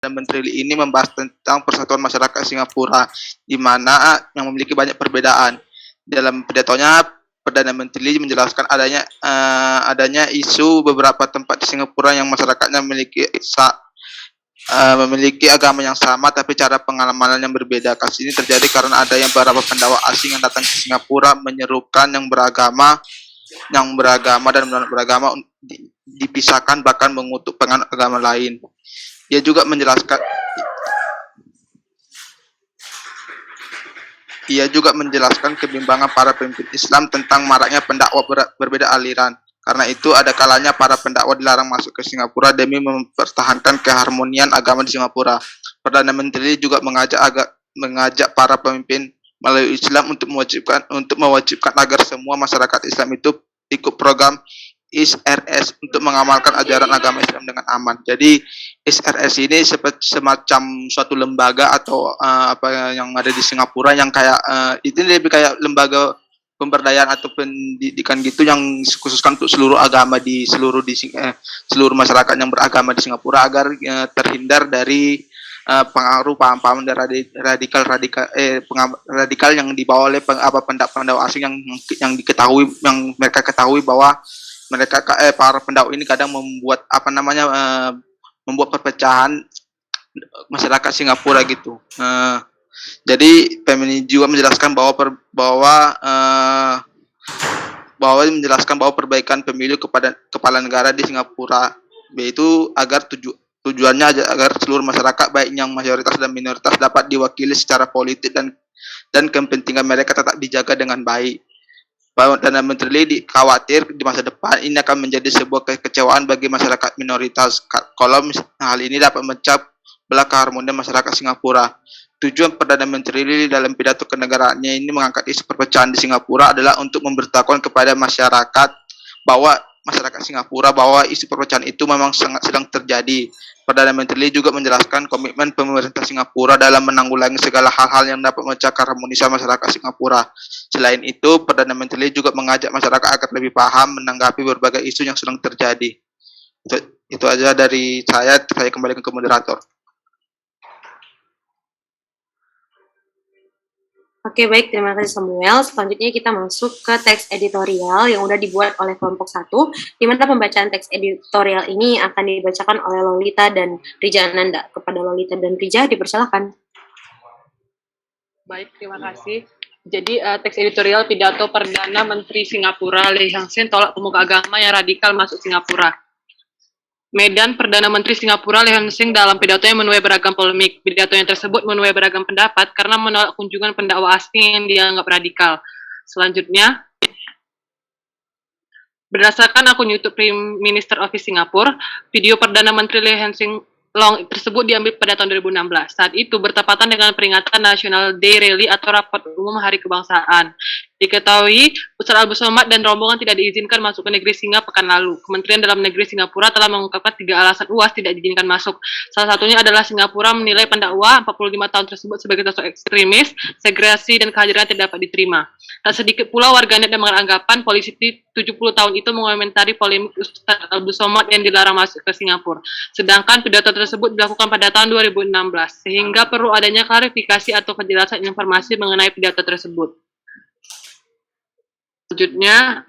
Menteri ini membahas tentang persatuan masyarakat Singapura, di mana yang memiliki banyak perbedaan. Dalam pidatonya, Perdana Menteri menjelaskan adanya isu beberapa tempat di Singapura yang masyarakatnya memiliki agama yang sama, tapi cara pengalaman yang berbeda. Kasus ini terjadi karena ada yang beberapa pendakwa asing yang datang ke Singapura menyerukan yang beragama dan menolak beragama dipisahkan, bahkan mengutuk penganut agama lain. Ia juga menjelaskan kebimbangan para pemimpin Islam tentang maraknya pendakwa berbeda aliran. Karena itu, ada kalanya para pendakwa dilarang masuk ke Singapura demi mempertahankan keharmonian agama di Singapura. Perdana Menteri juga mengajak para pemimpin melalui Islam untuk mewajibkan agar semua masyarakat Islam itu ikut program ISRS untuk mengamalkan ajaran agama Islam dengan aman. Jadi ISRS ini seperti semacam suatu lembaga atau apa yang ada di Singapura yang kayak itu lebih kayak lembaga pemberdayaan atau pendidikan gitu yang khususkan untuk seluruh agama seluruh masyarakat yang beragama di Singapura agar terhindar dari pengaruh paham-paham dari radikal yang dibawa oleh pendakwa asing yang mereka ketahui bahwa para pendakwa ini kadang membuat membuat perpecahan masyarakat Singapura gitu. Jadi Femini juga menjelaskan bahwa perbaikan pemilu kepada kepala negara di Singapura yaitu tujuannya agar seluruh masyarakat baik yang mayoritas dan minoritas dapat diwakili secara politik dan kepentingan mereka tetap dijaga dengan baik. Perdana Menteri khawatir di masa depan ini akan menjadi sebuah kekecewaan bagi masyarakat minoritas kalau hal ini dapat memecah belah keharmonian masyarakat Singapura. Tujuan Perdana Menteri dalam pidato kenegaraannya ini mengangkat isu perpecahan di Singapura adalah untuk memberitahukan kepada masyarakat Singapura bahwa isu perpecahan itu memang sedang terjadi. Perdana Menteri juga menjelaskan komitmen pemerintah Singapura dalam menanggulangi segala hal-hal yang dapat memecah harmonisasi masyarakat Singapura. Selain itu, Perdana Menteri juga mengajak masyarakat agar lebih paham menanggapi berbagai isu yang sedang terjadi. Itu aja dari saya kembali ke moderator. Oke, baik. Terima kasih Samuel. Selanjutnya kita masuk ke teks editorial yang udah dibuat oleh kelompok 1, di mana pembacaan teks editorial ini akan dibacakan oleh Lolita dan Rija Ananda. Kepada Lolita dan Rija, dipersilakan. Baik, terima kasih. Jadi, teks editorial pidato Perdana Menteri Singapura, Lee Hsien Loong tolak pemuka agama yang radikal masuk Singapura. Medan, Perdana Menteri Singapura Lee Hsien Loong dalam pidatonya menuai beragam polemik. Pidatonya tersebut menuai beragam pendapat karena menolak kunjungan pendakwa asing yang dianggap radikal. Selanjutnya, berdasarkan akun YouTube Prime Minister Office Singapura, video Perdana Menteri Lee Hsien Loong tersebut diambil pada tahun 2016. Saat itu bertepatan dengan peringatan National Day Rally atau Rapat Umum Hari Kebangsaan. Diketahui, Ustaz Abdul Somad dan rombongan tidak diizinkan masuk ke negeri Singa pekan lalu. Kementerian Dalam Negeri Singapura telah mengungkapkan 3 alasan UAS tidak diizinkan masuk. Salah satunya adalah Singapura menilai pendakwa 45 tahun tersebut sebagai sosok ekstremis, segregasi dan kehadiran tidak dapat diterima. Tak sedikit pula warganet yang beranggapan polisi 70 tahun itu mengomentari polemik Ustaz Abdul Somad yang dilarang masuk ke Singapura. Sedangkan pidato tersebut dilakukan pada tahun 2016, sehingga perlu adanya klarifikasi atau kejelasan informasi mengenai pidato tersebut. Selanjutnya,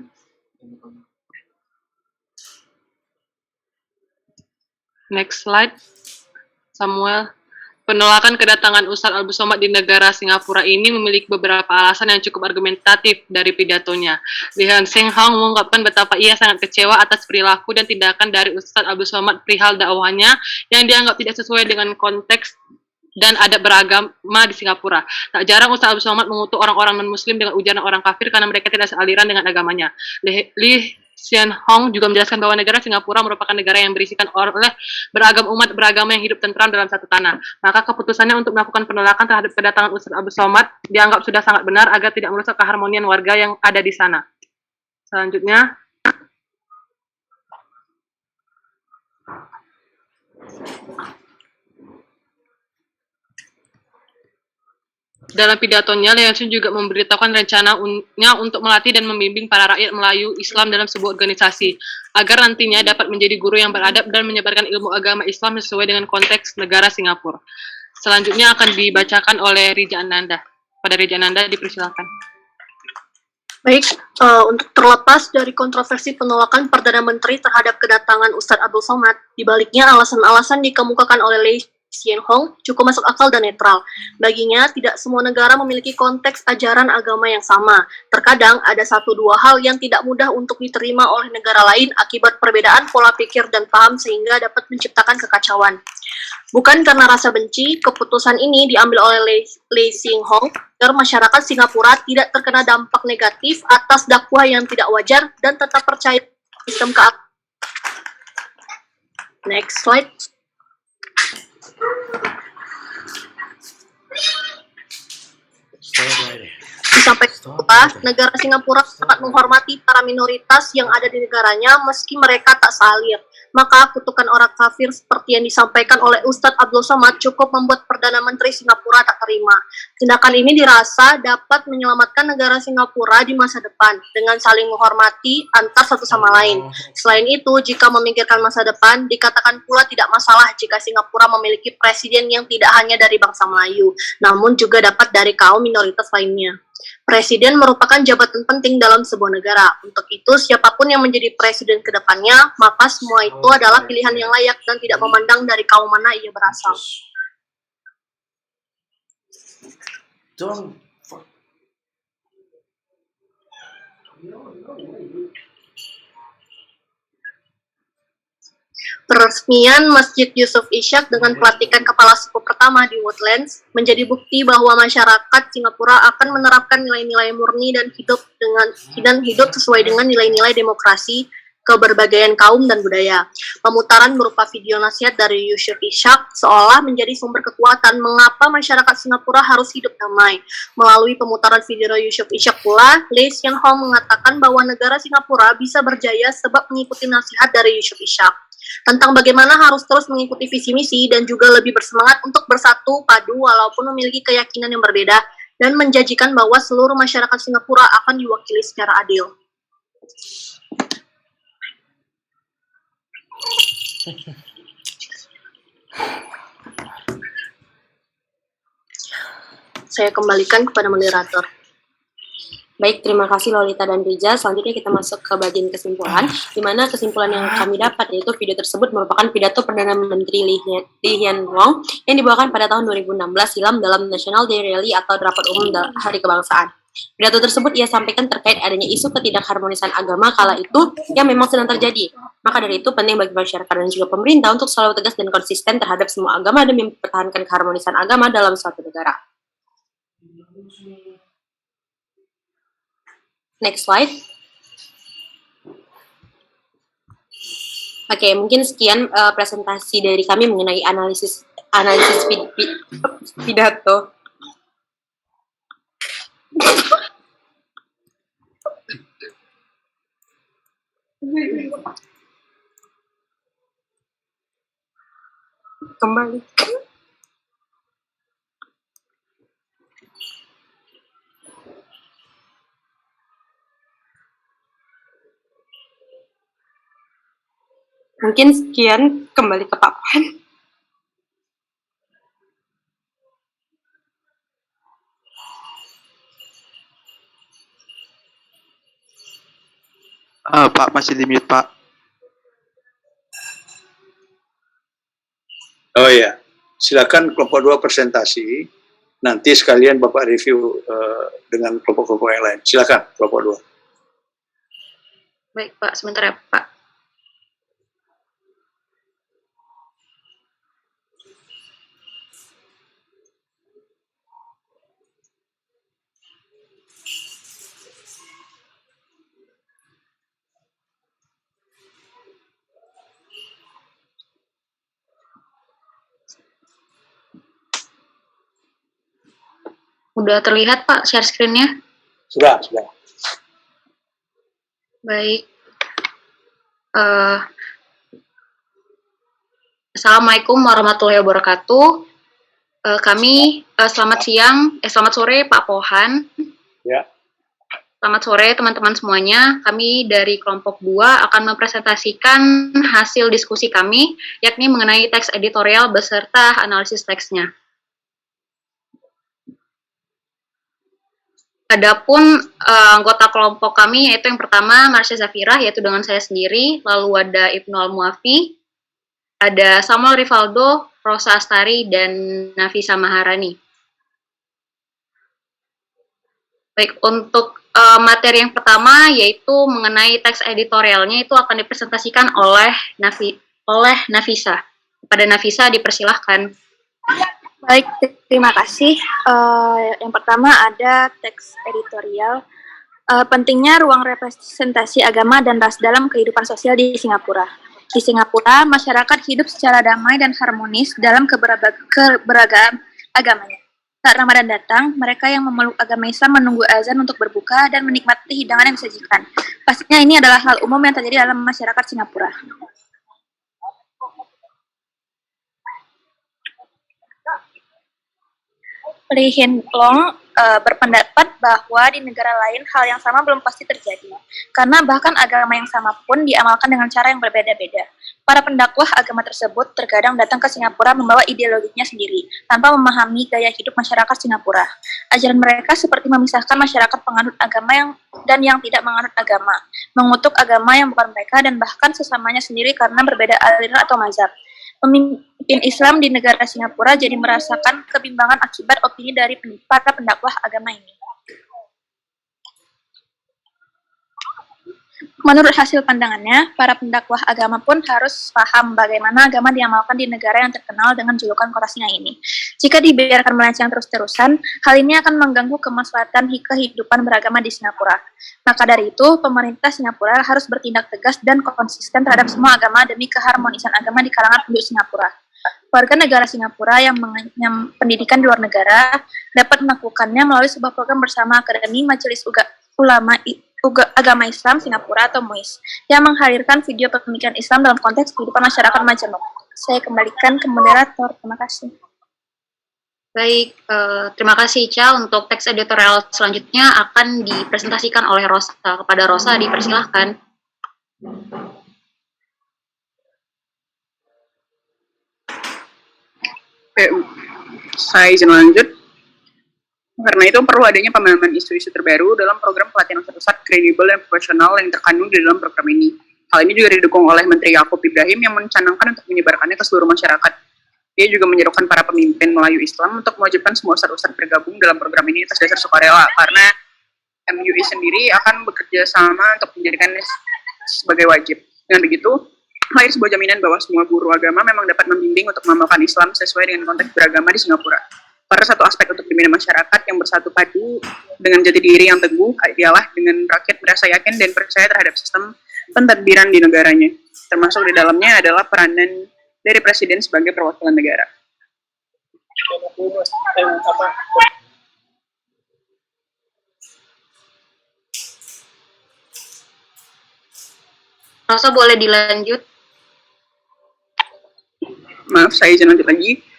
next slide, Samuel. Penolakan kedatangan Ustaz Abdul Somad di negara Singapura ini memiliki beberapa alasan yang cukup argumentatif dari pidatonya. Lee Hsien Loong mengungkapkan betapa ia sangat kecewa atas perilaku dan tindakan dari Ustaz Abdul Somad perihal dakwahnya yang dianggap tidak sesuai dengan konteks dan adat beragama di Singapura. Tak jarang Ustaz Abdul Somad mengutuk orang-orang non-muslim dengan ujaran orang kafir karena mereka tidak sealiran dengan agamanya. Lee Hsien Loong juga menjelaskan bahwa negara Singapura merupakan negara yang berisikan oleh beragam umat beragama yang hidup tentram dalam satu tanah. Maka keputusannya untuk melakukan penolakan terhadap kedatangan Ustaz Abdul Somad dianggap sudah sangat benar agar tidak merusak keharmonian warga yang ada di sana. Selanjutnya, Dalam pidatonya, Lee Hyun-soo juga memberitahukan rencananya untuk melatih dan membimbing para rakyat Melayu Islam dalam sebuah organisasi, agar nantinya dapat menjadi guru yang beradab dan menyebarkan ilmu agama Islam sesuai dengan konteks negara Singapura. Selanjutnya akan dibacakan oleh Rija Ananda. Pada Rija Ananda dipersilakan. Baik, untuk terlepas dari kontroversi penolakan Perdana Menteri terhadap kedatangan Ustadz Abdul Somad, dibaliknya alasan-alasan dikemukakan oleh Lee Hsien Loong cukup masuk akal dan netral. Baginya, tidak semua negara memiliki konteks ajaran agama yang sama. Terkadang ada satu dua hal yang tidak mudah untuk diterima oleh negara lain akibat perbedaan pola pikir dan paham sehingga dapat menciptakan kekacauan. Bukan karena rasa benci, keputusan ini diambil oleh Lee Hsien Loong agar masyarakat Singapura tidak terkena dampak negatif atas dakwah yang tidak wajar dan tetap percaya sistem keagamaan. Next slide. Disampaikan pula, negara Singapura sangat menghormati para minoritas yang ada di negaranya meski mereka tak salir. Maka kutukan orang kafir seperti yang disampaikan oleh Ustadz Abdul Somad cukup membuat Perdana Menteri Singapura tak terima. Tindakan ini dirasa dapat menyelamatkan negara Singapura di masa depan dengan saling menghormati antar satu sama lain. Selain itu, jika memikirkan masa depan, dikatakan pula tidak masalah jika Singapura memiliki presiden yang tidak hanya dari bangsa Melayu, namun juga dapat dari kaum minoritas lainnya. Presiden merupakan jabatan penting dalam sebuah negara. Untuk itu, siapapun yang menjadi presiden ke depannya, maka semua itu adalah pilihan yang layak dan tidak memandang dari kaum mana ia berasal. Peresmian Masjid Yusof Ishak dengan pelantikan kepala suku pertama di Woodlands menjadi bukti bahwa masyarakat Singapura akan menerapkan nilai-nilai murni dan hidup sesuai dengan nilai-nilai demokrasi, keberbagian kaum dan budaya. Pemutaran berupa video nasihat dari Yusof Ishak seolah menjadi sumber kekuatan mengapa masyarakat Singapura harus hidup damai. Melalui pemutaran video Yusof Ishak pula, Lee Hsien Loong mengatakan bahwa negara Singapura bisa berjaya sebab mengikuti nasihat dari Yusof Ishak tentang bagaimana harus terus mengikuti visi misi dan juga lebih bersemangat untuk bersatu padu walaupun memiliki keyakinan yang berbeda dan menjanjikan bahwa seluruh masyarakat Singapura akan diwakili secara adil. Saya kembalikan kepada moderator. Baik, terima kasih Lolita dan Rija. Selanjutnya kita masuk ke bagian kesimpulan, di mana kesimpulan yang kami dapat yaitu video tersebut merupakan pidato Perdana Menteri Lee Hsien Loong yang dibawakan pada tahun 2016 silam dalam National Day Rally atau Rapat Umum Hari Kebangsaan. Pidato tersebut ia sampaikan terkait adanya isu ketidakharmonisan agama kala itu yang memang sedang terjadi. Maka dari itu penting bagi masyarakat dan juga pemerintah untuk selalu tegas dan konsisten terhadap semua agama demi mempertahankan keharmonisan agama dalam suatu negara. Next slide. Oke, mungkin sekian presentasi dari kami mengenai analisis pidato. Kembali. Mungkin sekian, kembali ke Pak Puan. Pak masih di mute, Pak. Oh ya, silakan kelompok 2 presentasi. Nanti sekalian Bapak review dengan kelompok-kelompok yang lain. Silakan kelompok 2. Baik Pak, sebentar ya Pak. Udah terlihat Pak share screen-nya? Sudah. Baik. Assalamualaikum warahmatullahi wabarakatuh. Selamat sore Pak Pohan. Ya. Selamat sore teman-teman semuanya. Kami dari kelompok 2 akan mempresentasikan hasil diskusi kami, yakni mengenai teks editorial beserta analisis teksnya. Adapun anggota kelompok kami yaitu yang pertama Marsha Zafirah, yaitu dengan saya sendiri, lalu ada Ibnu Al-Muafi, ada Samuel Rivaldo, Rosa Astari, dan Nafisa Maharani. Baik, untuk materi yang pertama yaitu mengenai teks editorialnya itu akan dipresentasikan oleh Nafisa. Kepada Nafisa dipersilahkan. Baik, terima kasih. Yang pertama ada teks editorial. Pentingnya ruang representasi agama dan ras dalam kehidupan sosial di Singapura. Di Singapura, masyarakat hidup secara damai dan harmonis dalam keberagaman agamanya. Saat Ramadan datang, mereka yang memeluk agama Islam menunggu azan untuk berbuka dan menikmati hidangan yang disajikan. Pastinya ini adalah hal umum yang terjadi dalam masyarakat Singapura. Lee Hsien Loong berpendapat bahwa di negara lain hal yang sama belum pasti terjadi, karena bahkan agama yang sama pun diamalkan dengan cara yang berbeda-beda. Para pendakwah agama tersebut terkadang datang ke Singapura membawa ideologinya sendiri, tanpa memahami gaya hidup masyarakat Singapura. Ajaran mereka seperti memisahkan masyarakat penganut agama dan yang tidak menganut agama, mengutuk agama yang bukan mereka, dan bahkan sesamanya sendiri karena berbeda aliran atau mazhab. Pemimpin Islam di negara Singapura jadi merasakan kebimbangan akibat opini dari para pendakwah agama ini. Menurut hasil pandangannya, para pendakwah agama pun harus paham bagaimana agama diamalkan di negara yang terkenal dengan julukan kota singa ini. Jika dibiarkan melenceng terus-terusan, hal ini akan mengganggu kemaslahatan kehidupan beragama di Singapura. Maka dari itu, pemerintah Singapura harus bertindak tegas dan konsisten terhadap semua agama demi keharmonisan agama di kalangan penduduk Singapura. Warga negara Singapura yang mengenyam pendidikan di luar negara dapat melakukannya melalui sebuah program bersama Akademi Majelis Ulama Agama Islam Singapura atau MUIS yang menghadirkan video pemikiran Islam dalam konteks kehidupan masyarakat Majemuk. Saya kembalikan ke moderator. Terima kasih. Baik, terima kasih Ica. Untuk teks editorial selanjutnya akan dipresentasikan oleh Rosa. Kepada Rosa dipersilahkan. Oke, saya izin lanjut. Karena itu perlu adanya pemahaman isu-isu terbaru dalam program pelatihan Ustadz kredibel dan profesional yang terkandung di dalam program ini. Hal ini juga didukung oleh Menteri Yaakob Ibrahim yang mencanangkan untuk menyebarkannya ke seluruh masyarakat. Dia juga menyerukan para pemimpin Melayu Islam untuk mewajibkan semua ustadz-ustadz bergabung dalam program ini atas dasar sukarela, karena MUI sendiri akan bekerja sama untuk menjadikannya sebagai wajib. Dengan begitu, lahir sebuah jaminan bahwa semua guru agama memang dapat membimbing untuk mengamalkan Islam sesuai dengan konteks beragama di Singapura. Pada satu aspek untuk pembina masyarakat yang bersatu padu dengan jati diri yang teguh ialah dengan rakyat merasa yakin dan percaya terhadap sistem pentadbiran di negaranya. Termasuk di dalamnya adalah peranan dari Presiden sebagai perwakilan negara. Rosa boleh dilanjut. Maaf, saya izin lanjut lagi.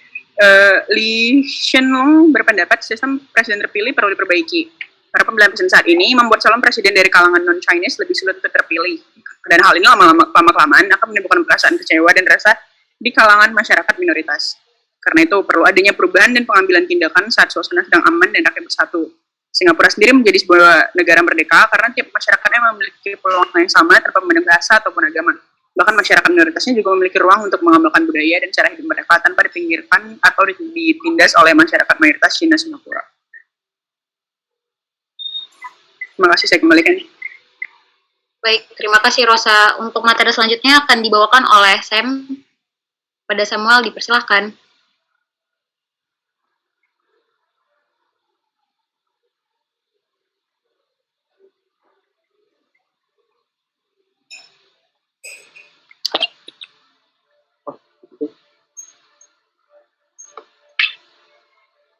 Lee Hsien Loong berpendapat sistem presiden terpilih perlu diperbaiki. Para pemilihan presiden saat ini membuat calon presiden dari kalangan non-Chinese lebih sulit untuk terpilih. Dan hal ini lama-kelamaan akan menimbulkan perasaan kecewa dan rasa di kalangan masyarakat minoritas. Karena itu perlu adanya perubahan dan pengambilan tindakan saat suasana sedang aman dan rakyat bersatu. Singapura sendiri menjadi sebuah negara merdeka karena tiap masyarakatnya memiliki peluang yang sama tanpa memandang bahasa ataupun agama. Bahkan masyarakat minoritasnya juga memiliki ruang untuk mengamalkan budaya dan cara hidup mereka tanpa dipinggirkan atau ditindas oleh masyarakat mayoritas Cina Singapura. Terima kasih, saya kembalikan. Baik, terima kasih Rosa. Untuk materi selanjutnya akan dibawakan oleh Sam. Pada Samuel dipersilahkan.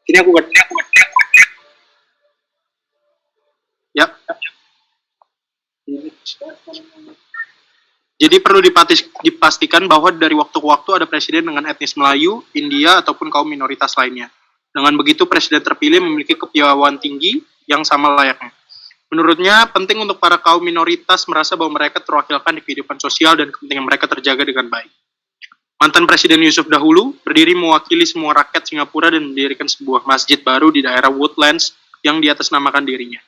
Ini aku buat. Yap. Jadi perlu dipastikan bahwa dari waktu ke waktu ada presiden dengan etnis Melayu, India, ataupun kaum minoritas lainnya. Dengan begitu, presiden terpilih memiliki kepiawaian tinggi yang sama layaknya. Menurutnya, penting untuk para kaum minoritas merasa bahwa mereka terwakilkan di kehidupan sosial dan kepentingan mereka terjaga dengan baik. Mantan Presiden Yusuf dahulu berdiri mewakili semua rakyat Singapura dan mendirikan sebuah masjid baru di daerah Woodlands yang diatasnamakan dirinya,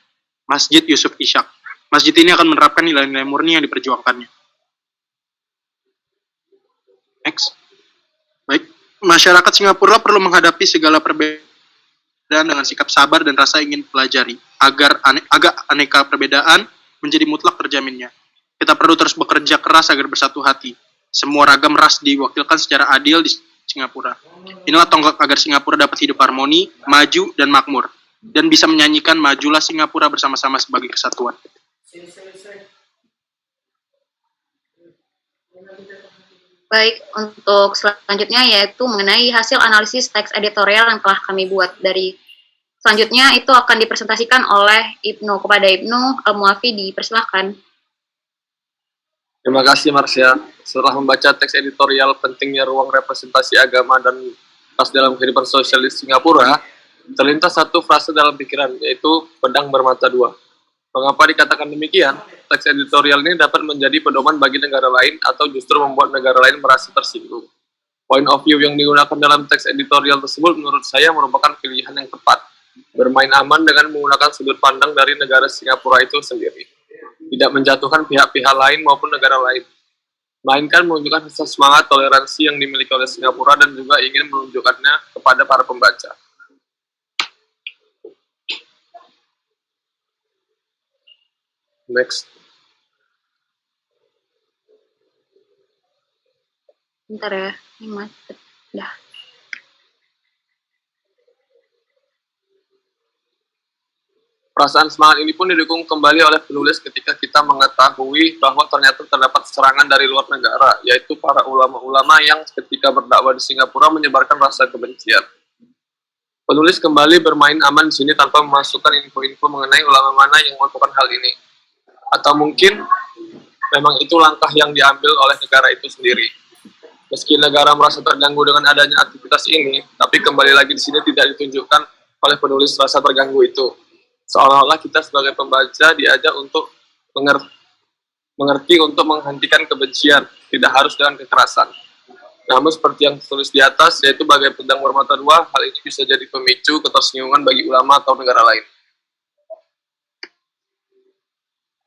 Masjid Yusuf Ishak. Masjid ini akan menerapkan nilai-nilai murni yang diperjuangkannya. Next. Baik, masyarakat Singapura perlu menghadapi segala perbedaan dengan sikap sabar dan rasa ingin pelajari, agar agak aneka perbedaan menjadi mutlak terjaminnya. Kita perlu terus bekerja keras agar bersatu hati. Semua ragam ras diwakilkan secara adil di Singapura. Inilah tonggak agar Singapura dapat hidup harmoni, maju, dan makmur, dan bisa menyanyikan majulah Singapura bersama-sama sebagai kesatuan. Baik, untuk selanjutnya yaitu mengenai hasil analisis teks editorial yang telah kami buat. Selanjutnya itu akan dipresentasikan oleh Ibnu. Kepada Ibnu Al-Muafi, dipersilahkan. Terima kasih Marsha. Setelah membaca teks editorial pentingnya ruang representasi agama dan ras dalam kehidupan sosial di Singapura, terlintas satu frase dalam pikiran, yaitu pedang bermata dua. Mengapa dikatakan demikian? Teks editorial ini dapat menjadi pedoman bagi negara lain atau justru membuat negara lain merasa tersinggung. Point of view yang digunakan dalam teks editorial tersebut menurut saya merupakan pilihan yang tepat. Bermain aman dengan menggunakan sudut pandang dari negara Singapura itu sendiri. Tidak menjatuhkan pihak-pihak lain maupun negara lain. Melainkan menunjukkan rasa semangat toleransi yang dimiliki oleh Singapura dan juga ingin menunjukkannya kepada para pembaca. Next. Bentar ya, ini macet. Dah. Perasaan semangat ini pun didukung kembali oleh penulis ketika kita mengetahui bahwa ternyata terdapat serangan dari luar negara, yaitu para ulama-ulama yang ketika berdakwah di Singapura menyebarkan rasa kebencian. Penulis kembali bermain aman di sini tanpa memasukkan info-info mengenai ulama mana yang melakukan hal ini. Atau mungkin memang itu langkah yang diambil oleh negara itu sendiri. Meski negara merasa terganggu dengan adanya aktivitas ini, tapi kembali lagi di sini tidak ditunjukkan oleh penulis rasa terganggu itu. Seolah-olah kita sebagai pembaca diajak untuk mengerti untuk menghentikan kebencian, tidak harus dengan kekerasan. Namun seperti yang tertulis di atas, yaitu bagai pedang bermata dua, hal ini bisa jadi pemicu ketersinggungan bagi ulama atau negara lain.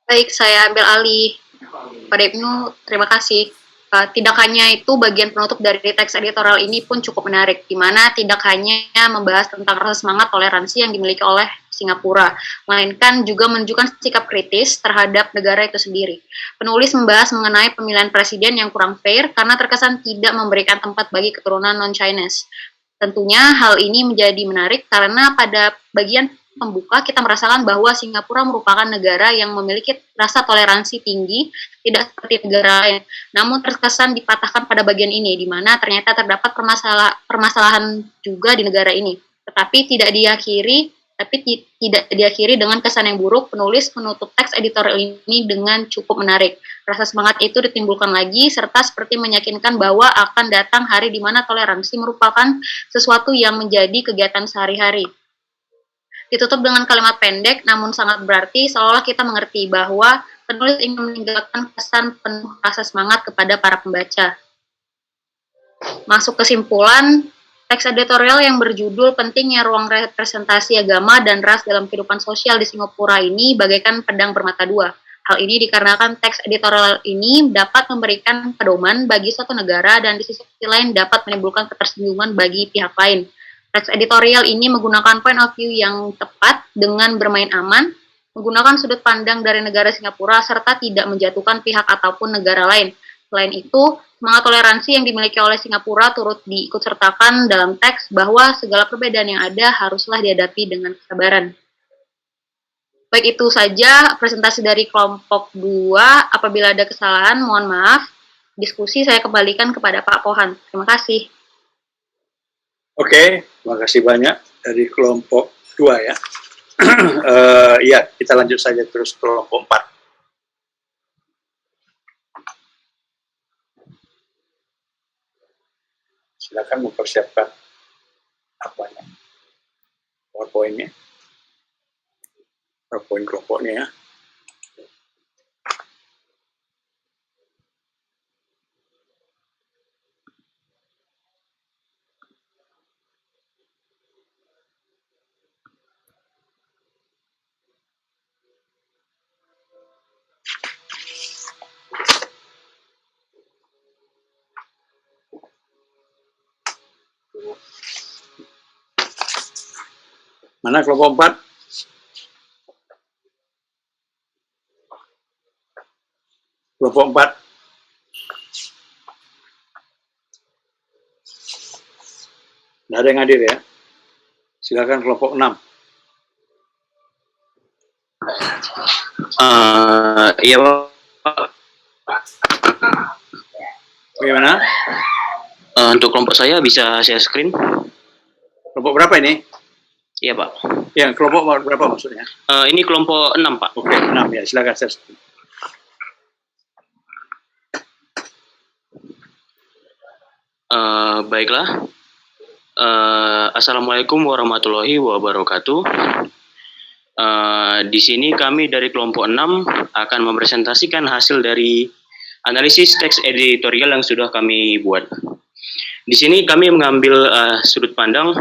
Baik, saya ambil alih. Pada Ibnu, terima kasih. Tidak hanya itu, bagian penutup dari teks editorial ini pun cukup menarik, di mana tidak hanya membahas tentang rasa semangat toleransi yang dimiliki oleh Singapura, melainkan juga menunjukkan sikap kritis terhadap negara itu sendiri. Penulis membahas mengenai pemilihan presiden yang kurang fair karena terkesan tidak memberikan tempat bagi keturunan non-Chinese. Tentunya hal ini menjadi menarik karena pada bagian pembuka kita merasakan bahwa Singapura merupakan negara yang memiliki rasa toleransi tinggi, tidak seperti negara lain. Namun terkesan dipatahkan pada bagian ini, di mana ternyata terdapat permasalahan juga di negara ini. Tetapi tidak diakhiri dengan kesan yang buruk. Penulis menutup teks editorial ini dengan cukup menarik. Rasa semangat itu ditimbulkan lagi, serta seperti meyakinkan bahwa akan datang hari di mana toleransi merupakan sesuatu yang menjadi kegiatan sehari-hari. Ditutup dengan kalimat pendek namun sangat berarti, seolah kita mengerti bahwa penulis ingin meninggalkan pesan penuh rasa semangat kepada para pembaca. Masuk kesimpulan, teks editorial yang berjudul Pentingnya Ruang Representasi Agama dan Ras dalam Kehidupan Sosial di Singapura ini bagaikan pedang bermata dua. Hal ini dikarenakan teks editorial ini dapat memberikan pedoman bagi suatu negara dan di sisi lain dapat menimbulkan ketersinggungan bagi pihak lain. Teks editorial ini menggunakan point of view yang tepat dengan bermain aman, menggunakan sudut pandang dari negara Singapura, serta tidak menjatuhkan pihak ataupun negara lain. Selain itu, semangat toleransi yang dimiliki oleh Singapura turut diikutsertakan dalam teks bahwa segala perbedaan yang ada haruslah dihadapi dengan kesabaran. Baik, itu saja presentasi dari kelompok 2. Apabila ada kesalahan, mohon maaf. Diskusi saya kembalikan kepada Pak Pohan. Terima kasih. Oke, terima kasih banyak dari kelompok 2 ya. Ya, kita lanjut saja terus kelompok 4. silakan mempersiapkan apanya, PowerPoint-nya, PowerPoint kelompoknya ya. Mana kelompok 4? Kelompok 4. Nggak ada yang hadir ya. Silakan kelompok 6. Iya Pak. Bagaimana? Untuk kelompok saya bisa share screen? Kelompok berapa ini? Iya Pak. Ya, kelompok berapa maksudnya? Ini kelompok 6 Pak. Oke, 6 ya. Silakan share screen. Baiklah. Assalamualaikum warahmatullahi wabarakatuh. Di sini kami dari kelompok 6 akan mempresentasikan hasil dari analisis teks editorial yang sudah kami buat. Di sini kami mengambil sudut pandang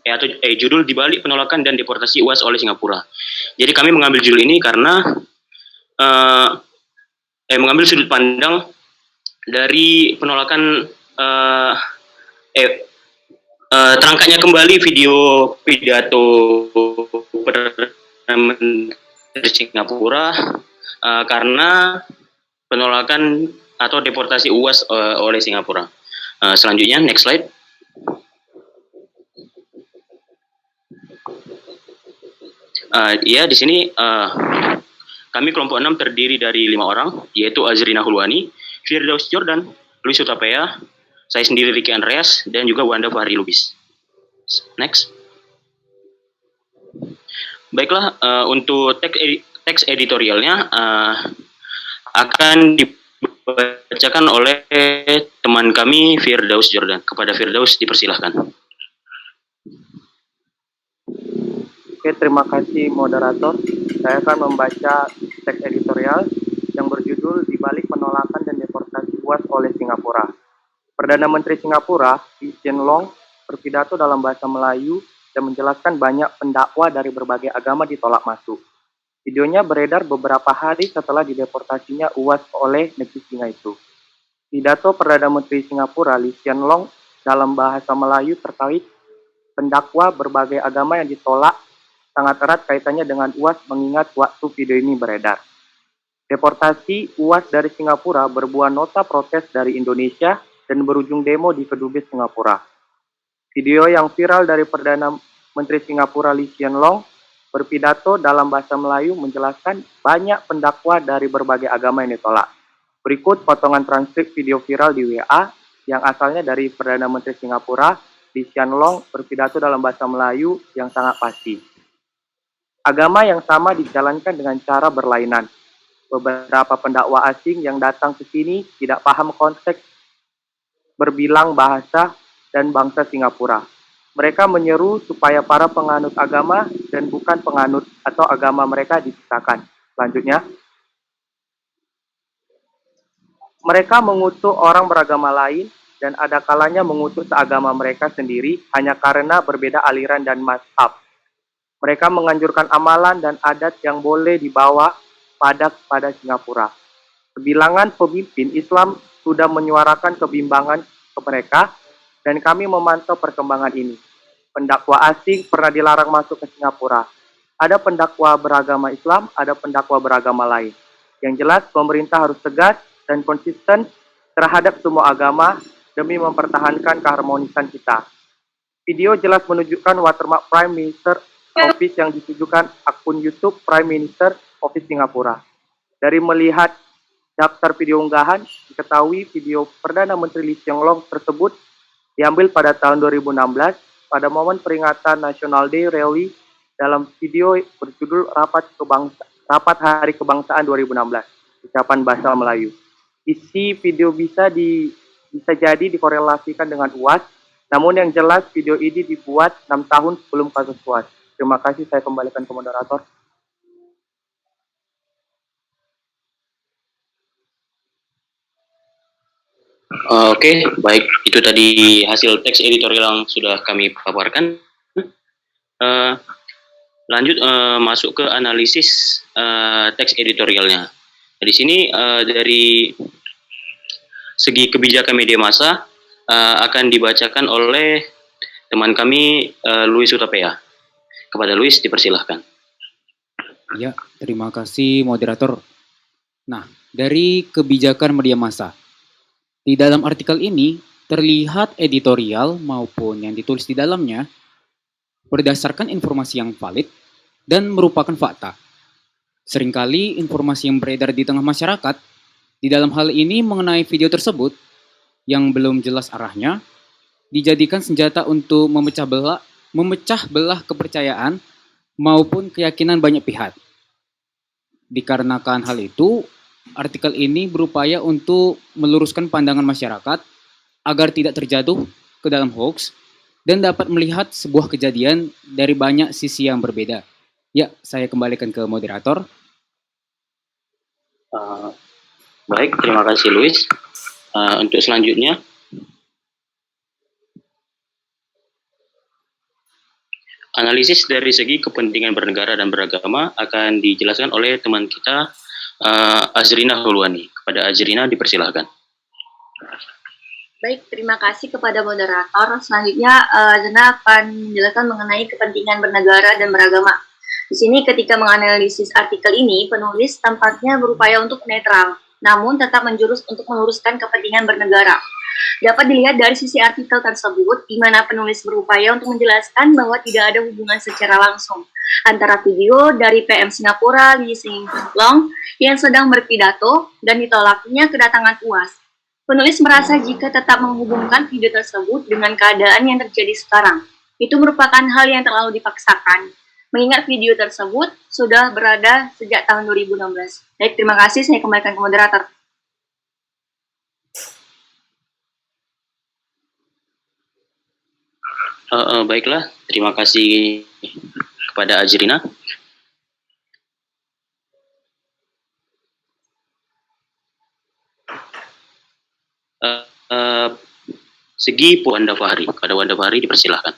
atau judul dibalik penolakan dan deportasi UAS oleh Singapura. Jadi kami mengambil judul ini karena mengambil sudut pandang dari penolakan terangkatnya kembali video pidato Perdana Menteri Singapura karena penolakan atau deportasi UAS oleh Singapura. Selanjutnya, next slide. Ya, di sini kami kelompok 6 terdiri dari 5 orang, yaitu Azrina Hulwani, Firdaus Jordan, Luis Utapea, saya sendiri Ricky Andreas, dan juga Wanda Fahri Lubis. Next. Baiklah, untuk teks editorialnya akan dibacakan oleh teman kami Firdaus Jordan. Kepada Firdaus dipersilahkan. Oke, terima kasih moderator. Saya akan membaca teks editorial yang berjudul Dibalik Penolakan dan Deportasi UAS oleh Singapura. Perdana Menteri Singapura, Lee Hsien Loong, berpidato dalam bahasa Melayu dan menjelaskan banyak pendakwa dari berbagai agama ditolak masuk. Videonya beredar beberapa hari setelah dideportasinya UAS oleh negeri Singa itu. Pidato Perdana Menteri Singapura, Lee Hsien Loong, dalam bahasa Melayu terkait pendakwa berbagai agama yang ditolak sangat erat kaitannya dengan UAS mengingat waktu video ini beredar. Deportasi UAS dari Singapura berbuah nota protes dari Indonesia dan berujung demo di Kedubes Singapura. Video yang viral dari Perdana Menteri Singapura Lee Hsien Loong berpidato dalam bahasa Melayu menjelaskan banyak pendakwa dari berbagai agama yang ditolak. Berikut potongan transkrip video viral di WA yang asalnya dari Perdana Menteri Singapura Lee Hsien Loong berpidato dalam bahasa Melayu yang sangat pasti. Agama yang sama dijalankan dengan cara berlainan. Beberapa pendakwa asing yang datang ke sini tidak paham konteks berbilang bahasa dan bangsa Singapura. Mereka menyeru supaya para penganut agama dan bukan penganut atau agama mereka dipisahkan. Selanjutnya, mereka mengutuk orang beragama lain dan ada kalanya mengutuk seagama mereka sendiri hanya karena berbeda aliran dan mazhab. Mereka menganjurkan amalan dan adat yang boleh dibawa pada Singapura. Sebilangan pemimpin Islam sudah menyuarakan kebimbangan ke mereka dan kami memantau perkembangan ini. Pendakwa asing pernah dilarang masuk ke Singapura. Ada pendakwa beragama Islam, ada pendakwa beragama lain. Yang jelas pemerintah harus tegas dan konsisten terhadap semua agama demi mempertahankan keharmonisan kita. Video jelas menunjukkan watermark Prime Minister Office yang ditujukan akun YouTube Prime Minister Office Singapura. Dari melihat daftar video unggahan, diketahui video Perdana Menteri Lee Hsien Loong tersebut diambil pada tahun 2016 pada momen peringatan National Day Rally dalam video berjudul Rapat Hari Kebangsaan 2016, ucapan bahasa Melayu. Isi video bisa jadi dikorelasikan dengan UAS Namun yang jelas video ini dibuat 6 tahun sebelum kasus UAS. Terima kasih, saya kembalikan ke moderator. Oke, baik. Itu tadi hasil teks editorial yang sudah kami paparkan. Lanjut masuk ke analisis teks editorialnya. Di sini dari segi kebijakan media massa akan dibacakan oleh teman kami Luis Utapea. Kepada Luis dipersilahkan. Ya, terima kasih moderator. Nah, dari kebijakan media massa. Di dalam artikel ini terlihat editorial maupun yang ditulis di dalamnya berdasarkan informasi yang valid dan merupakan fakta. Seringkali informasi yang beredar di tengah masyarakat di dalam hal ini mengenai video tersebut yang belum jelas arahnya dijadikan senjata untuk memecah belah kepercayaan maupun keyakinan banyak pihak. Dikarenakan hal itu, artikel ini berupaya untuk meluruskan pandangan masyarakat agar tidak terjatuh ke dalam hoax dan dapat melihat sebuah kejadian dari banyak sisi yang berbeda. Ya, saya kembalikan ke moderator. Baik, terima kasih Luis. Untuk selanjutnya, analisis dari segi kepentingan bernegara dan beragama akan dijelaskan oleh teman kita Azrina Hulwani. Kepada Azrina dipersilahkan. Baik, terima kasih kepada moderator. Selanjutnya, Zena akan menjelaskan mengenai kepentingan bernegara dan beragama. Di sini ketika menganalisis artikel ini, penulis tampaknya berupaya untuk netral, namun tetap menjurus untuk meluruskan kepentingan bernegara. Dapat dilihat dari sisi artikel tersebut, di mana penulis berupaya untuk menjelaskan bahwa tidak ada hubungan secara langsung antara video dari PM Singapura Lee Hsien Loong yang sedang berpidato dan ditolaknya kedatangan UAS. Penulis merasa jika tetap menghubungkan video tersebut dengan keadaan yang terjadi sekarang, itu merupakan hal yang terlalu dipaksakan, mengingat video tersebut sudah berada sejak tahun 2016. Baik, terima kasih, saya kembalikan ke moderator. Baiklah, terima kasih kepada Azrina. Segi Wanda Fahri, kepada Wanda Fahri dipersilahkan.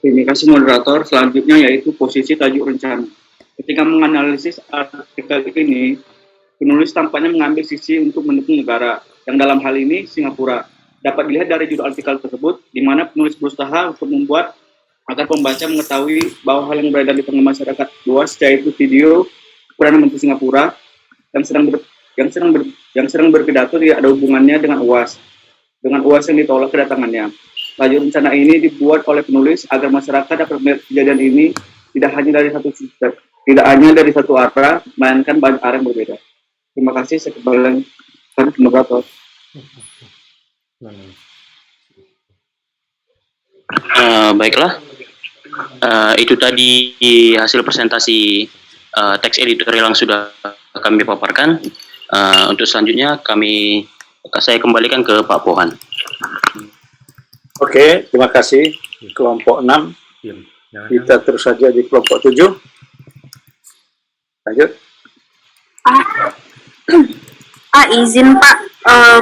Terima kasih moderator. Selanjutnya yaitu posisi tajuk rencana. Ketika menganalisis artikel ini, penulis tampaknya mengambil sisi untuk mendukung negara, yang dalam hal ini Singapura. Dapat dilihat dari judul artikel tersebut, di mana penulis berusaha untuk membuat agar pembaca mengetahui bahwa hal yang beredar di tengah masyarakat luas, yaitu video Perdana Menteri Singapura yang sedang berpidato tidak ada hubungannya dengan UAS yang ditolak kedatangannya. Tajuk rencana ini dibuat oleh penulis agar masyarakat dapat melihat kejadian ini tidak hanya dari satu arah, melainkan banyak arah yang berbeda. Terima kasih, saya kembalikan ke moderator. Baiklah, itu tadi hasil presentasi teks editorial yang sudah kami paparkan. Untuk selanjutnya saya kembalikan ke Pak Pohan. Oke, terima kasih. Kelompok 6. Kita terus saja di kelompok 7. Lanjut. Izin Pak,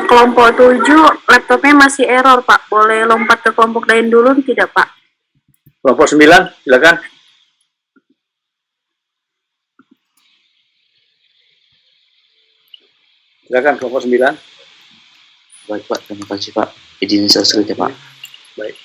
kelompok 7 laptopnya masih error Pak. Boleh lompat ke kelompok lain dulu tidak Pak? Kelompok 9, silakan. Silakan kelompok 9. Baik Pak, terima kasih Pak. Izin saya sekali Pak. Baik.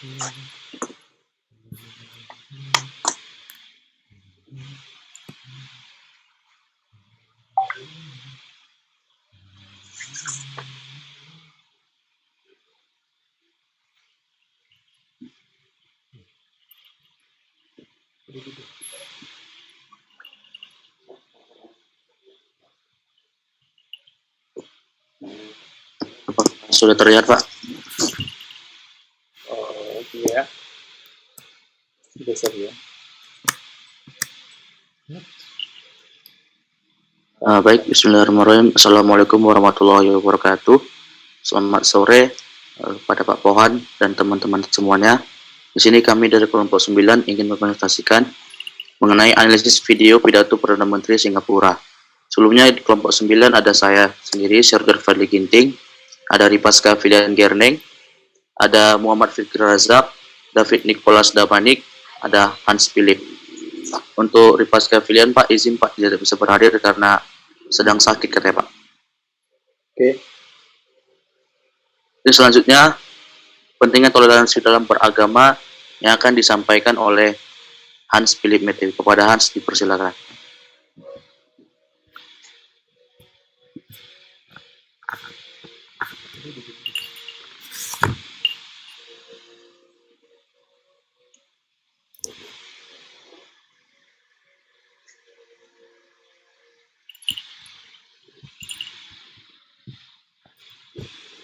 Sudah terlihat Pak. Oh iya. Besar ya. Baik, bismillahirrahmanirrahim. Assalamualaikum warahmatullahi wabarakatuh. Selamat sore kepada Pak Pohan dan teman-teman semuanya. Di sini kami dari kelompok 9 ingin mempresentasikan mengenai analisis video pidato Perdana Menteri Singapura. Sebelumnya di kelompok 9 ada saya sendiri, Serdar Fadli Ginting, ada Ripaska Filian Gerneng, ada Muhammad Fikri Razak, David Nicholas Damanik, ada Hans Philip. Untuk Ripaska Filian, Pak, izin Pak tidak bisa berhadir karena sedang sakit katanya Pak. Oke. Dan selanjutnya, pentingnya toleransi dalam beragama yang akan disampaikan oleh Hans Philip Matthew. Kepada Hans dipersilakan.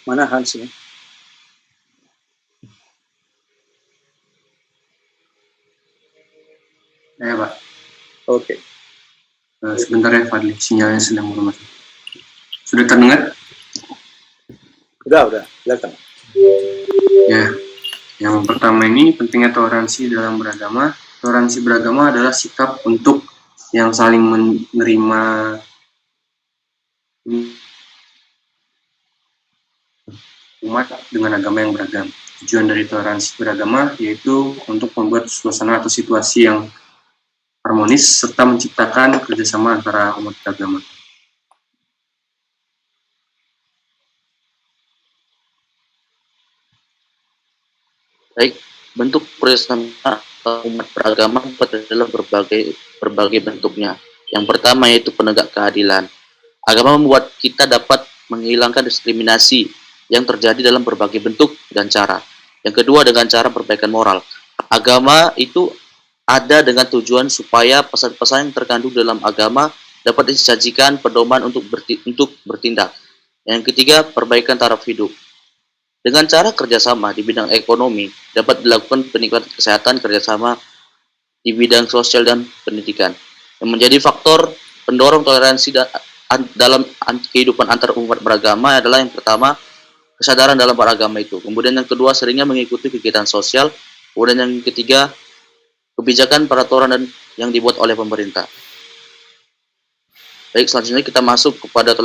Mana Hans ini? Ya Pak. Oke. Sebentar ya Fadli, sinyalnya sedang melemah. Sudah terdengar? Udah, silakan. Ya, yang pertama ini pentingnya toleransi dalam beragama. Toleransi beragama adalah sikap untuk yang saling menerima umat dengan agama yang beragam. Tujuan dari toleransi beragama yaitu untuk membuat suasana atau situasi yang harmonis serta menciptakan kerjasama antara umat beragama. Baik, bentuk kerjasama umat beragama adalah berbagai bentuknya. Yang pertama yaitu penegak keadilan. Agama membuat kita dapat menghilangkan diskriminasi yang terjadi dalam berbagai bentuk dan cara. Yang kedua dengan cara perbaikan moral. Agama itu ada dengan tujuan supaya pesan-pesan yang terkandung dalam agama dapat disajikan pedoman untuk bertindak. Yang ketiga, perbaikan taraf hidup. Dengan cara kerjasama di bidang ekonomi, dapat dilakukan peningkatan kesehatan kerjasama di bidang sosial dan pendidikan. Yang menjadi faktor pendorong toleransi dalam kehidupan antar umat beragama adalah yang pertama, kesadaran dalam beragama itu. Kemudian yang kedua, seringnya mengikuti kegiatan sosial. Kemudian yang ketiga, kebijakan peraturan dan yang dibuat oleh pemerintah. Baik, selanjutnya kita masuk kepada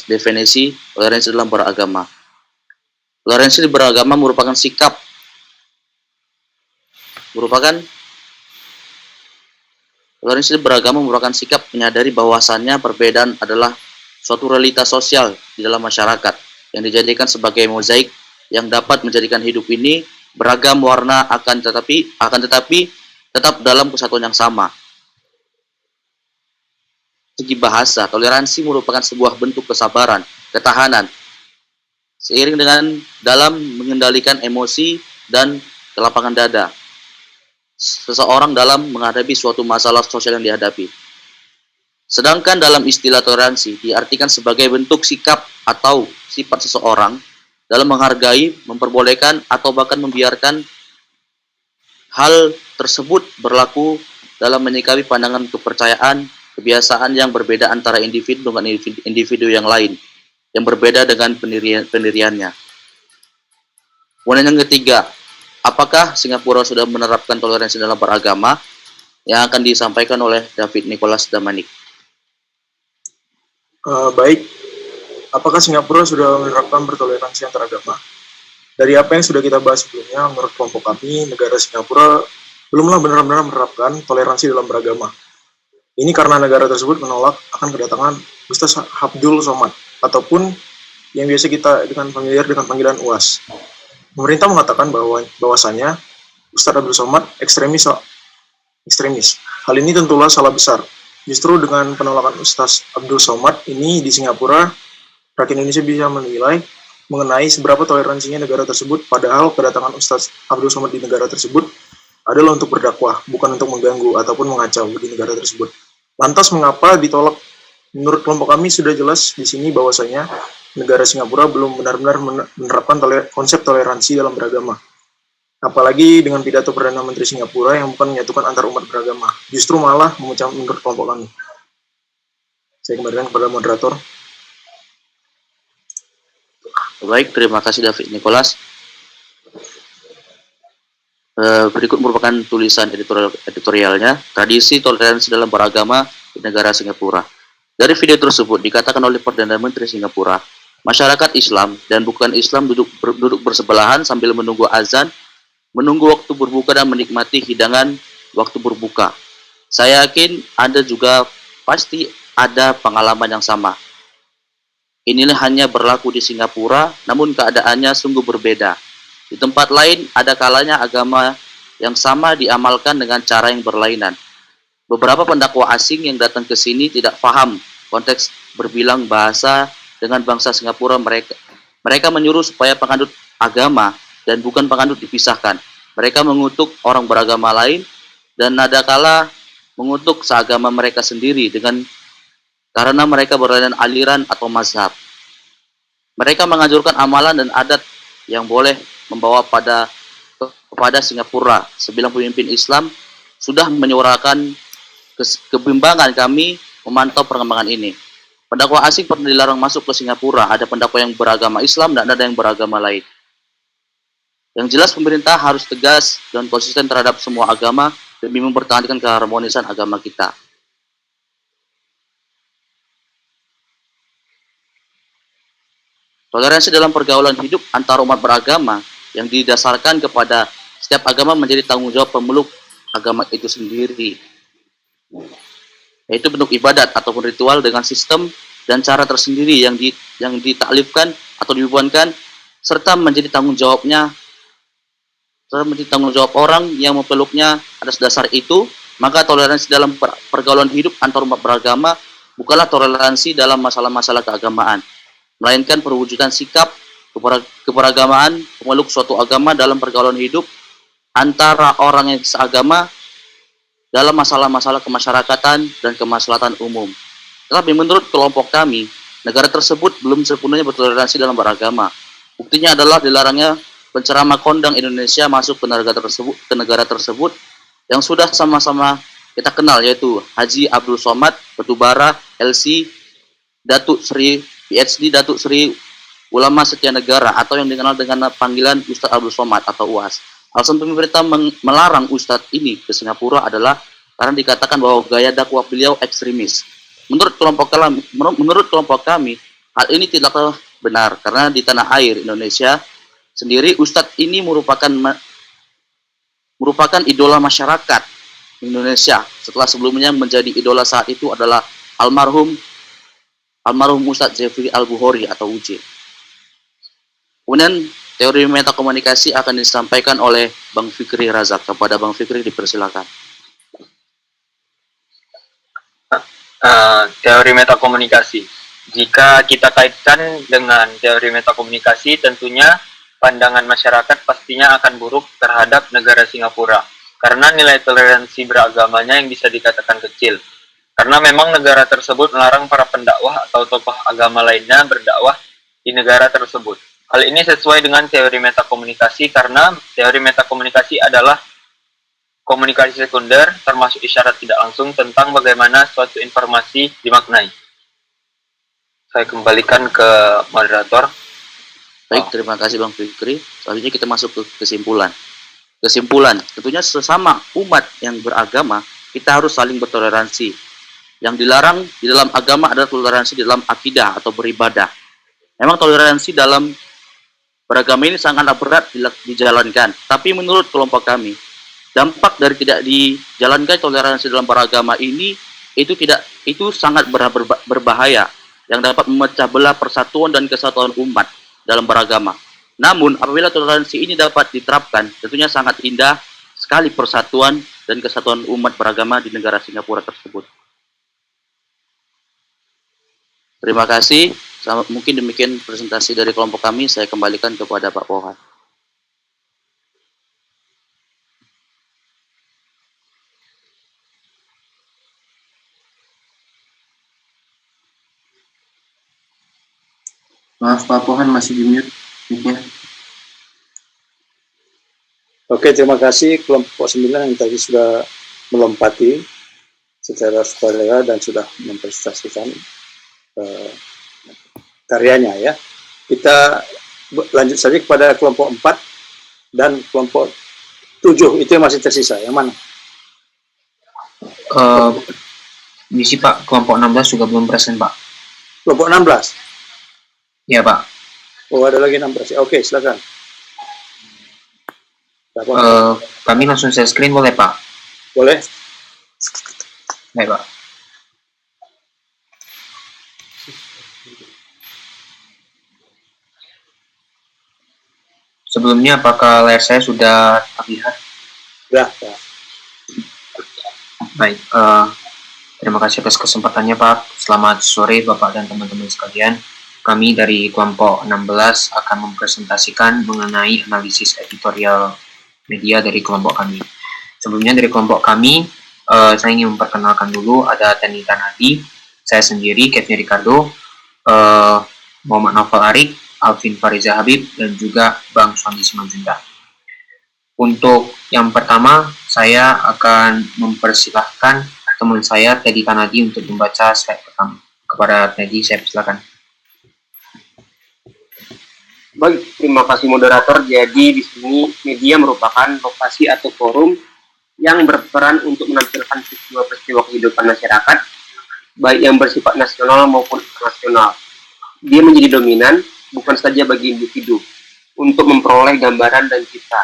definisi toleransi dalam beragama. Toleransi beragama merupakan sikap menyadari bahwasannya perbedaan adalah suatu realitas sosial di dalam masyarakat yang dijadikan sebagai mozaik yang dapat menjadikan hidup ini beragam warna akan tetapi tetap dalam kesatuan yang sama. Segi bahasa, toleransi merupakan sebuah bentuk kesabaran, ketahanan, seiring dengan dalam mengendalikan emosi dan kelapangan dada seseorang dalam menghadapi suatu masalah sosial yang dihadapi. Sedangkan dalam istilah toleransi diartikan sebagai bentuk sikap atau sifat seseorang dalam menghargai, memperbolehkan, atau bahkan membiarkan hal tersebut berlaku dalam menyikapi pandangan kepercayaan, kebiasaan yang berbeda antara individu dengan individu yang lain, yang berbeda dengan pendiriannya. Kemudian yang ketiga, apakah Singapura sudah menerapkan toleransi dalam beragama? Yang akan disampaikan oleh David Nicholas Damanik. Baik, apakah Singapura sudah menerapkan bertoleransi antar agama? Dari apa yang sudah kita bahas sebelumnya, menurut kelompok kami, negara Singapura belumlah benar-benar menerapkan toleransi dalam beragama. Ini karena negara tersebut menolak akan kedatangan Ustaz Abdul Somad, ataupun yang biasa kita familiar dengan panggilan UAS. Pemerintah mengatakan bahwasannya Ustaz Abdul Somad ekstremis. Hal ini tentulah salah besar. Justru dengan penolakan Ustaz Abdul Somad ini di Singapura, rakyat Indonesia bisa menilai mengenai seberapa toleransinya negara tersebut, padahal kedatangan Ustaz Abdul Somad di negara tersebut adalah untuk berdakwah, bukan untuk mengganggu ataupun mengacau di negara tersebut. Lantas mengapa ditolak? Menurut kelompok kami sudah jelas di sini bahwasanya negara Singapura belum benar-benar menerapkan konsep toleransi dalam beragama. Apalagi dengan pidato Perdana Menteri Singapura yang bukan menyatukan antar umat beragama, justru malah memecah menurut kelompok kami. Saya kembalikan kepada moderator. Baik, terima kasih David Nicholas. Berikut merupakan tulisan editorialnya, tradisi toleransi dalam beragama di negara Singapura. Dari video tersebut dikatakan oleh Perdana Menteri Singapura, masyarakat Islam dan bukan Islam duduk bersebelahan sambil menunggu azan, menunggu waktu berbuka dan menikmati hidangan waktu berbuka. Saya yakin Anda juga pasti ada pengalaman yang sama. Inilah hanya berlaku di Singapura, namun keadaannya sungguh berbeda. Di tempat lain, ada kalanya agama yang sama diamalkan dengan cara yang berlainan. Beberapa pendakwa asing yang datang ke sini tidak paham konteks berbilang bahasa dengan bangsa Singapura mereka. Mereka menyuruh supaya penganut agama dan bukan penganut dipisahkan. Mereka mengutuk orang beragama lain dan nadakala mengutuk seagama mereka sendiri karena mereka berlainan aliran atau mazhab. Mereka menganjurkan amalan dan adat yang boleh membawa kepada Singapura. Sembilan pemimpin Islam sudah menyuarakan kebimbangan kami memantau perkembangan ini. Pendakwa asing pernah dilarang masuk ke Singapura. Ada pendakwa yang beragama Islam dan ada yang beragama lain. Yang jelas pemerintah harus tegas dan konsisten terhadap semua agama demi mempertahankan keharmonisan agama kita. Toleransi dalam pergaulan hidup antar umat beragama yang didasarkan kepada setiap agama menjadi tanggung jawab pemeluk agama itu sendiri. Yaitu bentuk ibadat ataupun ritual dengan sistem dan cara tersendiri yang ditaklifkan atau dibebankan serta menjadi tanggung jawab orang yang memeluknya atas dasar itu, maka toleransi dalam pergaulan hidup antar umat beragama bukanlah toleransi dalam masalah-masalah keagamaan, melainkan perwujudan sikap keberagamaan pemeluk suatu agama dalam pergaulan hidup antara orang yang seagama dalam masalah-masalah kemasyarakatan dan kemaslahatan umum. Tetapi menurut kelompok kami, negara tersebut belum sepenuhnya bertoleransi dalam beragama. Buktinya adalah dilarangnya penceramah kondang Indonesia masuk ke negara tersebut yang sudah sama-sama kita kenal, yaitu Haji Abdul Somad Batubara LC, Datuk Sri PhD Datuk Sri Ulama Setia Negara atau yang dikenal dengan panggilan Ustadz Abdul Somad atau UAS. Alasan pemerintah melarang Ustadz ini ke Singapura adalah karena dikatakan bahwa gaya dakwah beliau ekstremis. Menurut kelompok kami, hal ini tidaklah benar karena di tanah air Indonesia sendiri Ustadz ini merupakan idola masyarakat Indonesia. Setelah sebelumnya menjadi idola saat itu adalah almarhum Ustadz Jeffrey Al-Bukhari atau UJ. Kemudian teori metakomunikasi akan disampaikan oleh Bang Fikri Razak. Kepada Bang Fikri dipersilakan. Teori metakomunikasi. Jika kita kaitkan dengan teori metakomunikasi, tentunya pandangan masyarakat pastinya akan buruk terhadap negara Singapura. Karena nilai toleransi beragamanya yang bisa dikatakan kecil. Karena memang negara tersebut melarang para pendakwah atau tokoh agama lainnya berdakwah di negara tersebut. Hal ini sesuai dengan teori metakomunikasi karena teori metakomunikasi adalah komunikasi sekunder termasuk isyarat tidak langsung tentang bagaimana suatu informasi dimaknai. Saya kembalikan ke moderator. Baik, terima kasih Bang Fikri. Selanjutnya kita masuk ke kesimpulan. Tentunya sesama umat yang beragama, kita harus saling bertoleransi. Yang dilarang di dalam agama adalah toleransi di dalam akidah atau beribadah. Memang toleransi dalam beragama ini sangatlah berat dijalankan. Tapi menurut kelompok kami, dampak dari tidak dijalankan toleransi dalam beragama ini itu sangat berbahaya yang dapat memecah belah persatuan dan kesatuan umat dalam beragama. Namun apabila toleransi ini dapat diterapkan, tentunya sangat indah sekali persatuan dan kesatuan umat beragama di negara Singapura tersebut. Terima kasih. Mungkin demikian presentasi dari kelompok kami. Saya kembalikan kepada Pak Pohan. Maaf Pak Pohan masih di mute mic-nya. Oke, terima kasih kelompok 9 yang tadi sudah melompati secara sukarela dan sudah mempresentasikan karyanya ya. Kita Lanjut saja kepada kelompok 4 dan kelompok 7, itu yang masih tersisa. Yang mana? Misi Pak, kelompok 16 juga belum present Pak. Kelompok 16? Iya Pak. Oh, ada lagi 16. Oke, silakan. Kami langsung share screen boleh Pak? Boleh. Baik Pak. Sebelumnya apakah layar saya sudah terlihat? Sudah. Baik, terima kasih atas kesempatannya Pak. Selamat sore Bapak dan teman-teman sekalian. Kami dari kelompok 16 akan mempresentasikan mengenai analisis editorial media dari kelompok kami. Sebelumnya dari kelompok kami, saya ingin memperkenalkan dulu ada Tanita Nadi, saya sendiri, Kevin Ricardo, Muhammad Naufal Arik, Alvin Fariza Habib, dan juga Bang Suami Simanjunta. Untuk yang pertama, saya akan mempersilahkan teman saya, Teddy Kanadi, untuk membaca slide pertama. Kepada Teddy, saya persilakan. Baik, terima kasih moderator. Jadi di sini media merupakan lokasi atau forum yang berperan untuk menampilkan peristiwa-peristiwa kehidupan masyarakat, baik yang bersifat nasional maupun internasional. Dia menjadi dominan bukan saja bagi individu untuk memperoleh gambaran dan citra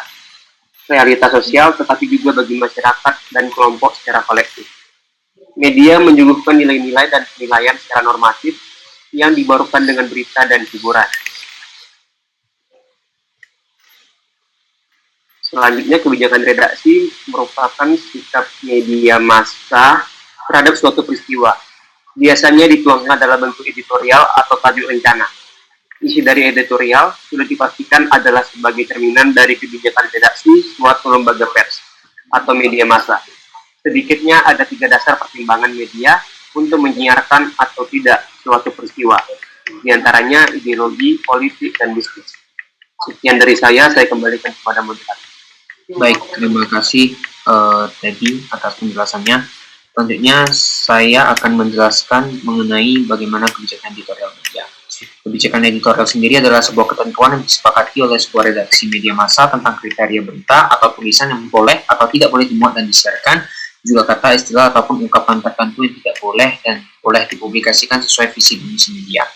realitas sosial, tetapi juga bagi masyarakat dan kelompok secara kolektif. Media menyuguhkan nilai-nilai dan penilaian secara normatif yang dibarukan dengan berita dan hiburan. Selanjutnya, kebijakan redaksi merupakan sikap media massa terhadap suatu peristiwa. Biasanya dituangkan dalam bentuk editorial atau tajuk rencana. Isi dari editorial sudah dipastikan adalah sebagai cerminan dari kebijakan redaksi suatu lembaga pers atau media massa. Sedikitnya ada 3 dasar pertimbangan media untuk menyiarkan atau tidak suatu peristiwa, di antaranya ideologi, politik, dan bisnis. Sekian dari saya kembalikan kepada moderator. Baik, terima kasih Teddy atas penjelasannya. Selanjutnya saya akan menjelaskan mengenai bagaimana kebijakan editorial media. Kebijakan editorial sendiri adalah sebuah ketentuan yang disepakati oleh sebuah redaksi media massa tentang kriteria berita atau tulisan yang boleh atau tidak boleh dimuat dan disiarkan, juga kata, istilah, ataupun ungkapan tertentu yang tidak boleh dan boleh dipublikasikan sesuai visi dan misi media.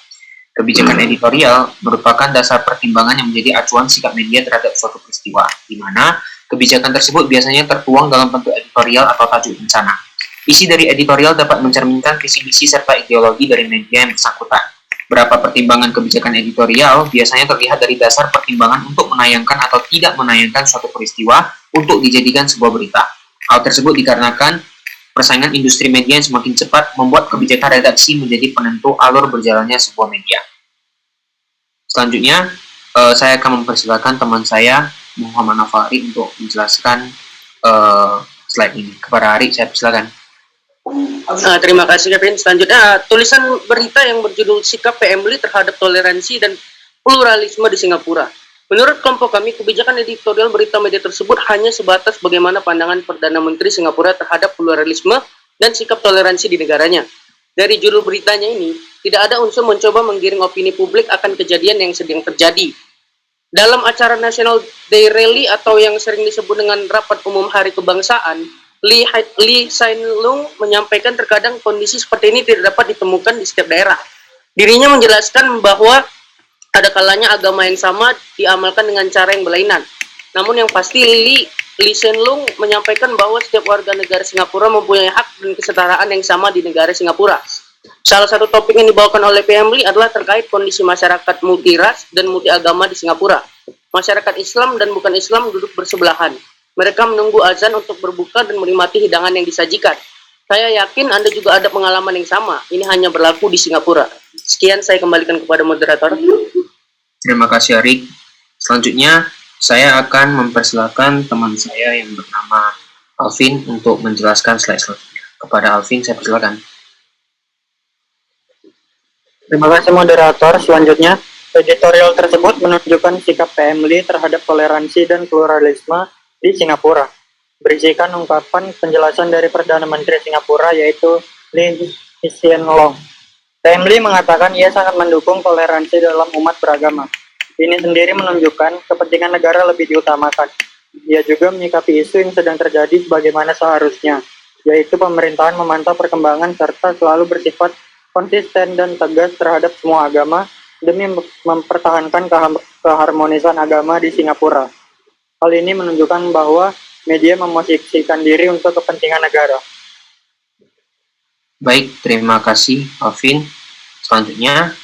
Kebijakan editorial merupakan dasar pertimbangan yang menjadi acuan sikap media terhadap suatu peristiwa, di mana kebijakan tersebut biasanya tertuang dalam bentuk editorial atau tajuk rencana. Isi dari editorial dapat mencerminkan visi misi serta ideologi dari media yang bersangkutan. Berapa pertimbangan kebijakan editorial biasanya terlihat dari dasar pertimbangan untuk menayangkan atau tidak menayangkan suatu peristiwa untuk dijadikan sebuah berita. Hal tersebut dikarenakan persaingan industri media yang semakin cepat membuat kebijakan redaksi menjadi penentu alur berjalannya sebuah media. Selanjutnya, saya akan mempersilakan teman saya, Muhammad Naufal Arik, untuk menjelaskan slide ini. Kepada Arik, saya persilakan. Terima kasih Kevin. Selanjutnya, tulisan berita yang berjudul Sikap PMLI terhadap Toleransi dan Pluralisme di Singapura. Menurut kelompok kami, kebijakan editorial berita media tersebut hanya sebatas bagaimana pandangan Perdana Menteri Singapura terhadap pluralisme dan sikap toleransi di negaranya. Dari judul beritanya ini, tidak ada unsur mencoba menggiring opini publik akan kejadian yang sedang terjadi. Dalam acara National Day Rally atau yang sering disebut dengan Rapat Umum Hari Kebangsaan, Lee Hsien Loong menyampaikan terkadang kondisi seperti ini tidak dapat ditemukan di setiap daerah. Dirinya menjelaskan bahwa ada kalanya agama yang sama diamalkan dengan cara yang berlainan. Namun yang pasti Lee Hsien Loong menyampaikan bahwa setiap warga negara Singapura mempunyai hak dan kesetaraan yang sama di negara Singapura. Salah satu topik yang dibawakan oleh PMLI adalah terkait kondisi masyarakat multiras dan multiagama di Singapura. Masyarakat Islam dan bukan Islam duduk bersebelahan. Mereka menunggu azan untuk berbuka dan menikmati hidangan yang disajikan. Saya yakin Anda juga ada pengalaman yang sama. Ini hanya berlaku di Singapura. Sekian, saya kembalikan kepada moderator. Terima kasih Arik. Selanjutnya, saya akan mempersilakan teman saya yang bernama Alvin untuk menjelaskan slide selanjutnya. Kepada Alvin, saya persilakan. Terima kasih moderator. Selanjutnya, editorial tersebut menunjukkan sikap PMLI terhadap toleransi dan pluralisme di Singapura. Berisikan ungkapan penjelasan dari Perdana Menteri Singapura yaitu Lee Hsien Loong. PMLI mengatakan ia sangat mendukung toleransi dalam umat beragama. Ini sendiri menunjukkan kepentingan negara lebih diutamakan. Ia juga menyikapi isu yang sedang terjadi sebagaimana seharusnya, yaitu pemerintahan memantau perkembangan serta selalu bersifat konsisten dan tegas terhadap semua agama demi mempertahankan keharmonisan agama di Singapura. Hal ini menunjukkan bahwa media memosisikan diri untuk kepentingan negara. Baik, terima kasih Alvin. Selanjutnya,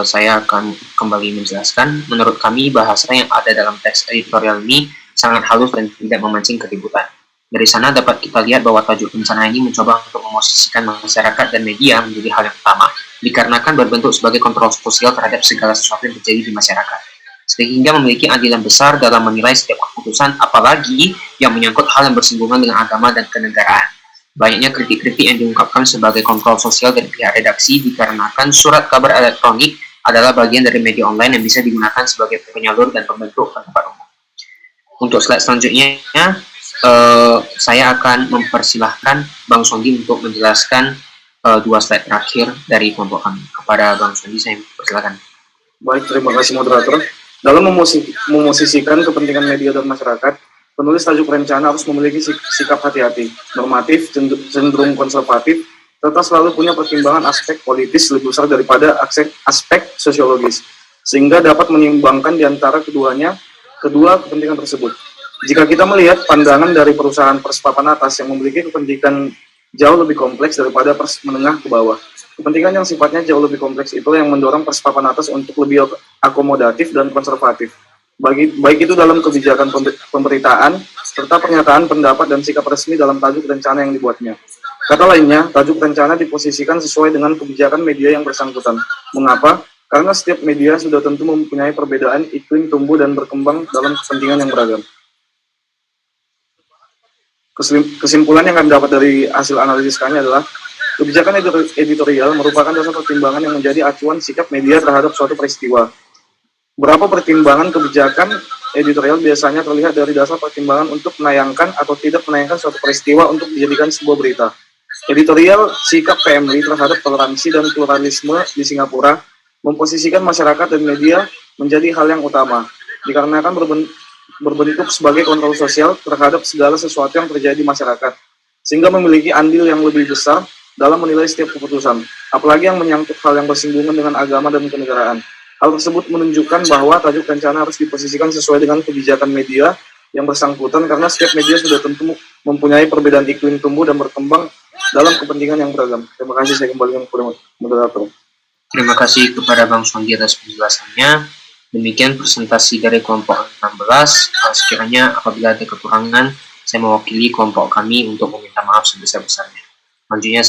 saya akan kembali menjelaskan. Menurut kami, bahasa yang ada dalam teks editorial ini sangat halus dan tidak memancing keributan. Dari sana dapat kita lihat bahwa tajuk rencana ini mencoba untuk memosisikan masyarakat dan media menjadi hal yang utama, dikarenakan berbentuk sebagai kontrol sosial terhadap segala sesuatu yang terjadi di masyarakat, sehingga memiliki adilan besar dalam menilai setiap keputusan, apalagi yang menyangkut hal yang bersinggungan dengan agama dan kenegaraan. Banyaknya kritik-kritik yang diungkapkan sebagai kontrol sosial dari pihak redaksi dikarenakan surat kabar elektronik adalah bagian dari media online yang bisa digunakan sebagai penyalur dan pembentuk pendapat umum. Untuk slide selanjutnya, saya akan mempersilahkan Bang Sondi untuk menjelaskan 2 slide terakhir dari kelompok kami. Kepada Bang Sondi, saya persilakan. Baik, terima kasih moderator. Dalam memosisikan kepentingan media dan masyarakat, penulis tajuk rencana harus memiliki sikap hati-hati, normatif, cenderung konservatif, serta selalu punya pertimbangan aspek politis lebih besar daripada aspek sosiologis, sehingga dapat menyeimbangkan di antara kedua kepentingan tersebut. Jika kita melihat pandangan dari perusahaan perspapan atas yang memiliki kepentingan jauh lebih kompleks daripada menengah ke bawah, kepentingan yang sifatnya jauh lebih kompleks itu yang mendorong perspapan atas untuk lebih akomodatif dan konservatif. Baik itu dalam kebijakan pemberitaan, serta pernyataan pendapat dan sikap resmi dalam tajuk rencana yang dibuatnya. Kata lainnya, tajuk rencana diposisikan sesuai dengan kebijakan media yang bersangkutan. Mengapa? Karena setiap media sudah tentu mempunyai perbedaan iklim tumbuh dan berkembang dalam kepentingan yang beragam. Kesimpulan yang kami dapat dari hasil analisis kami adalah, kebijakan editorial merupakan dasar pertimbangan yang menjadi acuan sikap media terhadap suatu peristiwa. Berapa pertimbangan kebijakan editorial biasanya terlihat dari dasar pertimbangan untuk menayangkan atau tidak menayangkan suatu peristiwa untuk dijadikan sebuah berita. Editorial sikap PMLI terhadap toleransi dan pluralisme di Singapura memposisikan masyarakat dan media menjadi hal yang utama, dikarenakan berbentuk sebagai kontrol sosial terhadap segala sesuatu yang terjadi di masyarakat, sehingga memiliki andil yang lebih besar dalam menilai setiap keputusan, apalagi yang menyangkut hal yang bersinggungan dengan agama dan kenegaraan. Hal tersebut menunjukkan bahwa tajuk rencana harus diposisikan sesuai dengan kebijakan media yang bersangkutan, karena setiap media sudah tentu mempunyai perbedaan iklim tumbuh dan berkembang dalam kepentingan yang beragam. Terima kasih, saya kembalikan kepada moderator. Terima kasih kepada Bang Sondi atas penjelasannya. Demikian presentasi dari kelompok 16. Sekiranya apabila ada kekurangan, saya mewakili kelompok kami untuk meminta maaf sebesar-besarnya. Selanjutnya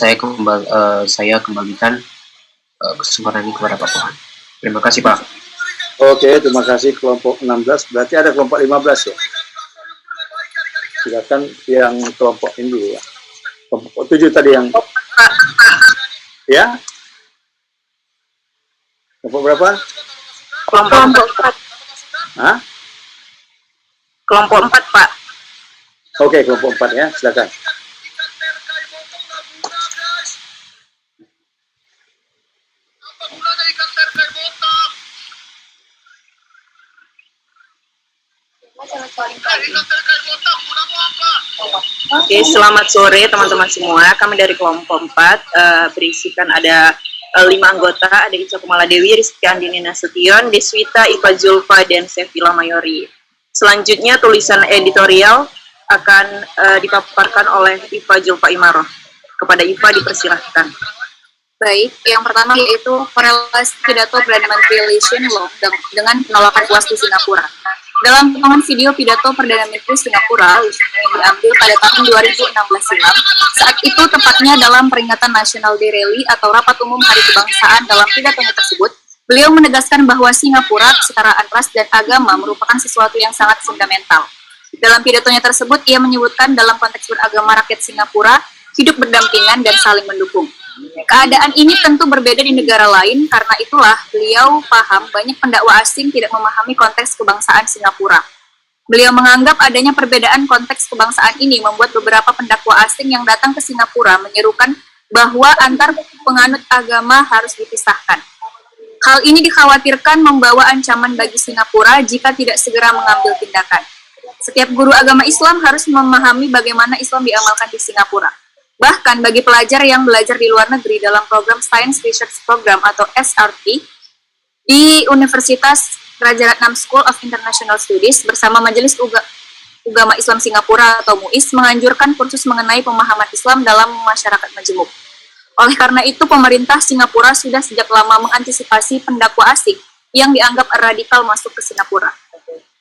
saya kembalikan kesempatan ini kepada Pak Pohan. Terima kasih, Pak. Oke, terima kasih kelompok 16. Berarti ada kelompok 15 ya? Silakan yang kelompok ini dulu ya. Kelompok 7 tadi yang... Ya? Kelompok berapa? Kelompok 4. Hah? Kelompok 4, Pak. Oke, kelompok 4 ya, silakan. Oke, selamat sore teman-teman semua. Kami dari kelompok 4 berisikan ada 5 anggota, ada Ica Kumala Dewi, Rizky Andini Nasution, Deswita, Iva Zulfa, dan Sevilla Mayori. Selanjutnya tulisan editorial akan dipaparkan oleh Iva Zulfa Imaroh. Kepada Iva dipersilahkan. Baik, yang pertama yaitu korelasi pidato Perdana Menteri Lee Hsien Loong dengan penolakan UAS di Singapura. Dalam potongan video pidato Perdana Menteri Singapura yang diambil pada tahun 2016 silam, saat itu tepatnya dalam peringatan National Day Rally atau Rapat Umum Hari Kebangsaan, dalam pidatonya tersebut, beliau menegaskan bahwa Singapura, kesetaraan ras dan agama merupakan sesuatu yang sangat fundamental. Dalam pidatonya tersebut, ia menyebutkan dalam konteks beragama rakyat Singapura hidup berdampingan dan saling mendukung. Keadaan ini tentu berbeda di negara lain, karena itulah beliau paham banyak pendakwa asing tidak memahami konteks kebangsaan Singapura. Beliau menganggap adanya perbedaan konteks kebangsaan ini membuat beberapa pendakwa asing yang datang ke Singapura menyerukan bahwa antar penganut agama harus dipisahkan. Hal ini dikhawatirkan membawa ancaman bagi Singapura jika tidak segera mengambil tindakan. Setiap guru agama Islam harus memahami bagaimana Islam diamalkan di Singapura. Bahkan bagi pelajar yang belajar di luar negeri dalam program Science Research Program atau SRT di Universitas Raja Ratnam School of International Studies bersama Majelis Ugama Islam Singapura atau MUIS menganjurkan kursus mengenai pemahaman Islam dalam masyarakat majemuk. Oleh karena itu, pemerintah Singapura sudah sejak lama mengantisipasi pendakwa asing yang dianggap radikal masuk ke Singapura.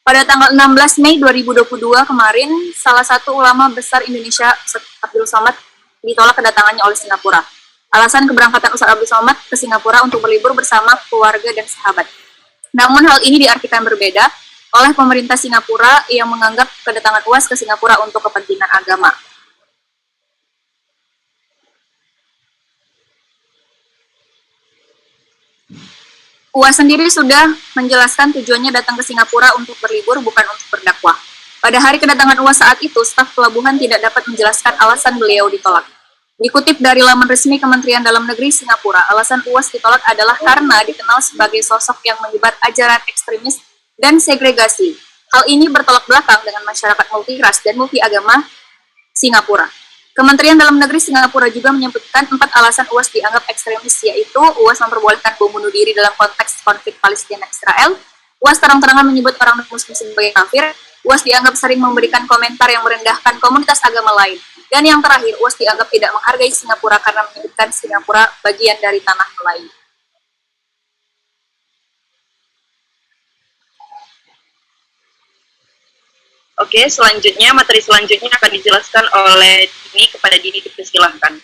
Pada tanggal 16 Mei 2022 kemarin, salah satu ulama besar Indonesia, Ustaz Abdul Somad, ditolak kedatangannya oleh Singapura. Alasan keberangkatan Ustaz Abdul Somad ke Singapura untuk berlibur bersama keluarga dan sahabat. Namun hal ini diartikan berbeda oleh pemerintah Singapura yang menganggap kedatangan UAS ke Singapura untuk kepentingan agama. UAS sendiri sudah menjelaskan tujuannya datang ke Singapura untuk berlibur, bukan untuk berdakwah. Pada hari kedatangan UAS saat itu, staf pelabuhan tidak dapat menjelaskan alasan beliau ditolak. Dikutip dari laman resmi Kementerian Dalam Negeri Singapura, alasan UAS ditolak adalah karena dikenal sebagai sosok yang menyebar ajaran ekstremis dan segregasi. Hal ini bertolak belakang dengan masyarakat multiras dan multiagama Singapura. Kementerian Dalam Negeri Singapura juga menyebutkan 4 alasan UAS dianggap ekstremis, yaitu UAS memperbolehkan bom bunuh diri dalam konteks konflik Palestina-Israel, UAS terang-terangan menyebut orang muslim sebagai kafir, UAS dianggap sering memberikan komentar yang merendahkan komunitas agama lain, dan yang terakhir, UAS dianggap tidak menghargai Singapura karena menyebutkan Singapura bagian dari tanah Melayu. Oke, selanjutnya, materi selanjutnya akan dijelaskan oleh Dini. Kepada Dini dipersilahkan.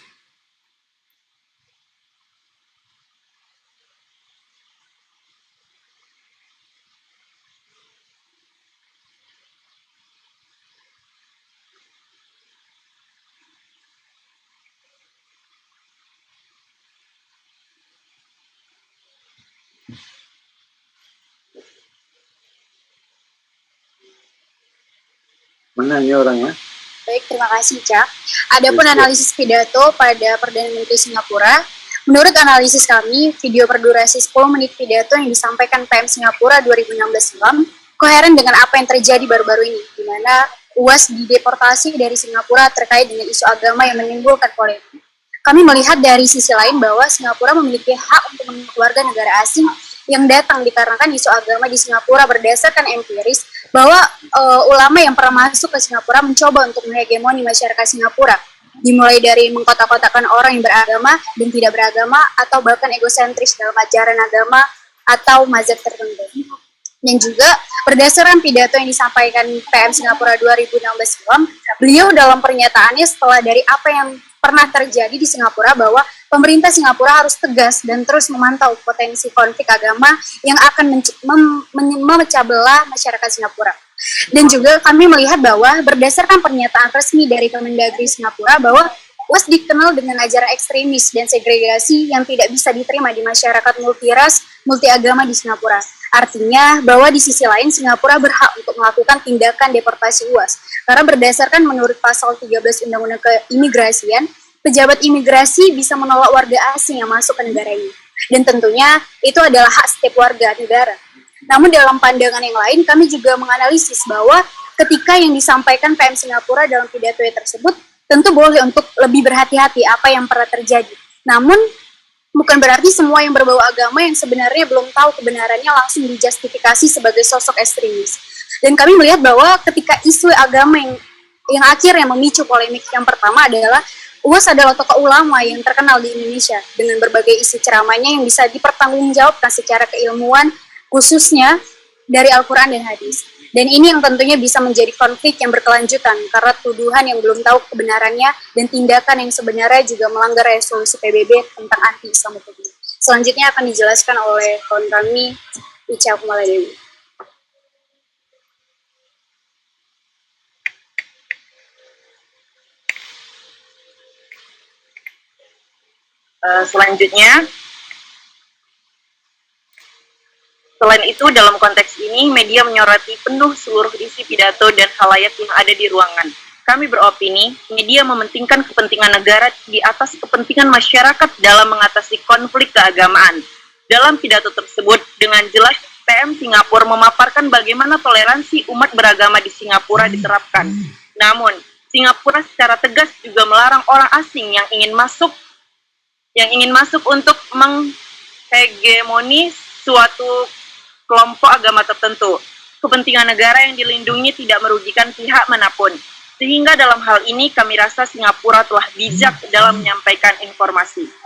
Mana ini orangnya? Baik, terima kasih, Cak. Adapun analisis pidato pada Perdana Menteri Singapura, menurut analisis kami, video berdurasi 10 menit pidato yang disampaikan PM Singapura 2016 silam koheren dengan apa yang terjadi baru-baru ini, di mana UAS dideportasi dari Singapura terkait dengan isu agama yang menimbulkan polemik. Kami melihat dari sisi lain bahwa Singapura memiliki hak untuk menerima warga negara asing yang datang dikarenakan isu agama di Singapura berdasarkan empiris bahwa ulama yang pernah masuk ke Singapura mencoba untuk menghegemoni masyarakat Singapura, dimulai dari mengkotak-kotakan orang yang beragama dan tidak beragama, atau bahkan egosentris dalam ajaran agama atau mazhab tertentu. Dan juga berdasarkan pidato yang disampaikan PM Singapura 2016 silam, beliau dalam pernyataannya setelah dari apa yang pernah terjadi di Singapura bahwa pemerintah Singapura harus tegas dan terus memantau potensi konflik agama yang akan memecah belah masyarakat Singapura. Dan juga kami melihat bahwa berdasarkan pernyataan resmi dari Kemendagri Singapura bahwa UAS dikenal dengan ajaran ekstremis dan segregasi yang tidak bisa diterima di masyarakat multiras, multiagama di Singapura. Artinya bahwa di sisi lain Singapura berhak untuk melakukan tindakan deportasi UAS. Karena berdasarkan menurut pasal 13 Undang-Undang Keimigrasian, pejabat imigrasi bisa menolak warga asing yang masuk ke negara ini. Dan tentunya itu adalah hak setiap warga negara. Namun dalam pandangan yang lain, kami juga menganalisis bahwa ketika yang disampaikan PM Singapura dalam pidato tersebut, tentu boleh untuk lebih berhati-hati apa yang pernah terjadi. Namun, bukan berarti semua yang berbau agama yang sebenarnya belum tahu kebenarannya langsung dijustifikasi sebagai sosok ekstremis. Dan kami melihat bahwa ketika isu agama yang akhirnya memicu polemik yang pertama adalah UAS adalah tokoh ulama yang terkenal di Indonesia dengan berbagai isi ceramahnya yang bisa dipertanggungjawabkan secara keilmuan, khususnya dari Al-Quran dan hadis. Dan ini yang tentunya bisa menjadi konflik yang berkelanjutan karena tuduhan yang belum tahu kebenarannya dan tindakan yang sebenarnya juga melanggar resolusi PBB tentang anti-Islamophobia. Selanjutnya akan dijelaskan oleh kawan kami, Ica Kumaladewi. Selanjutnya, selain itu dalam konteks ini media menyoroti penuh seluruh isi pidato dan khalayak yang ada di ruangan. Kami beropini, media mementingkan kepentingan negara di atas kepentingan masyarakat dalam mengatasi konflik keagamaan. Dalam pidato tersebut, dengan jelas PM Singapura memaparkan bagaimana toleransi umat beragama di Singapura diterapkan. Namun, Singapura secara tegas juga melarang orang asing yang ingin masuk untuk menghegemoni suatu kelompok agama tertentu. Kepentingan negara yang dilindungi tidak merugikan pihak manapun. Sehingga dalam hal ini kami rasa Singapura telah bijak dalam menyampaikan informasi.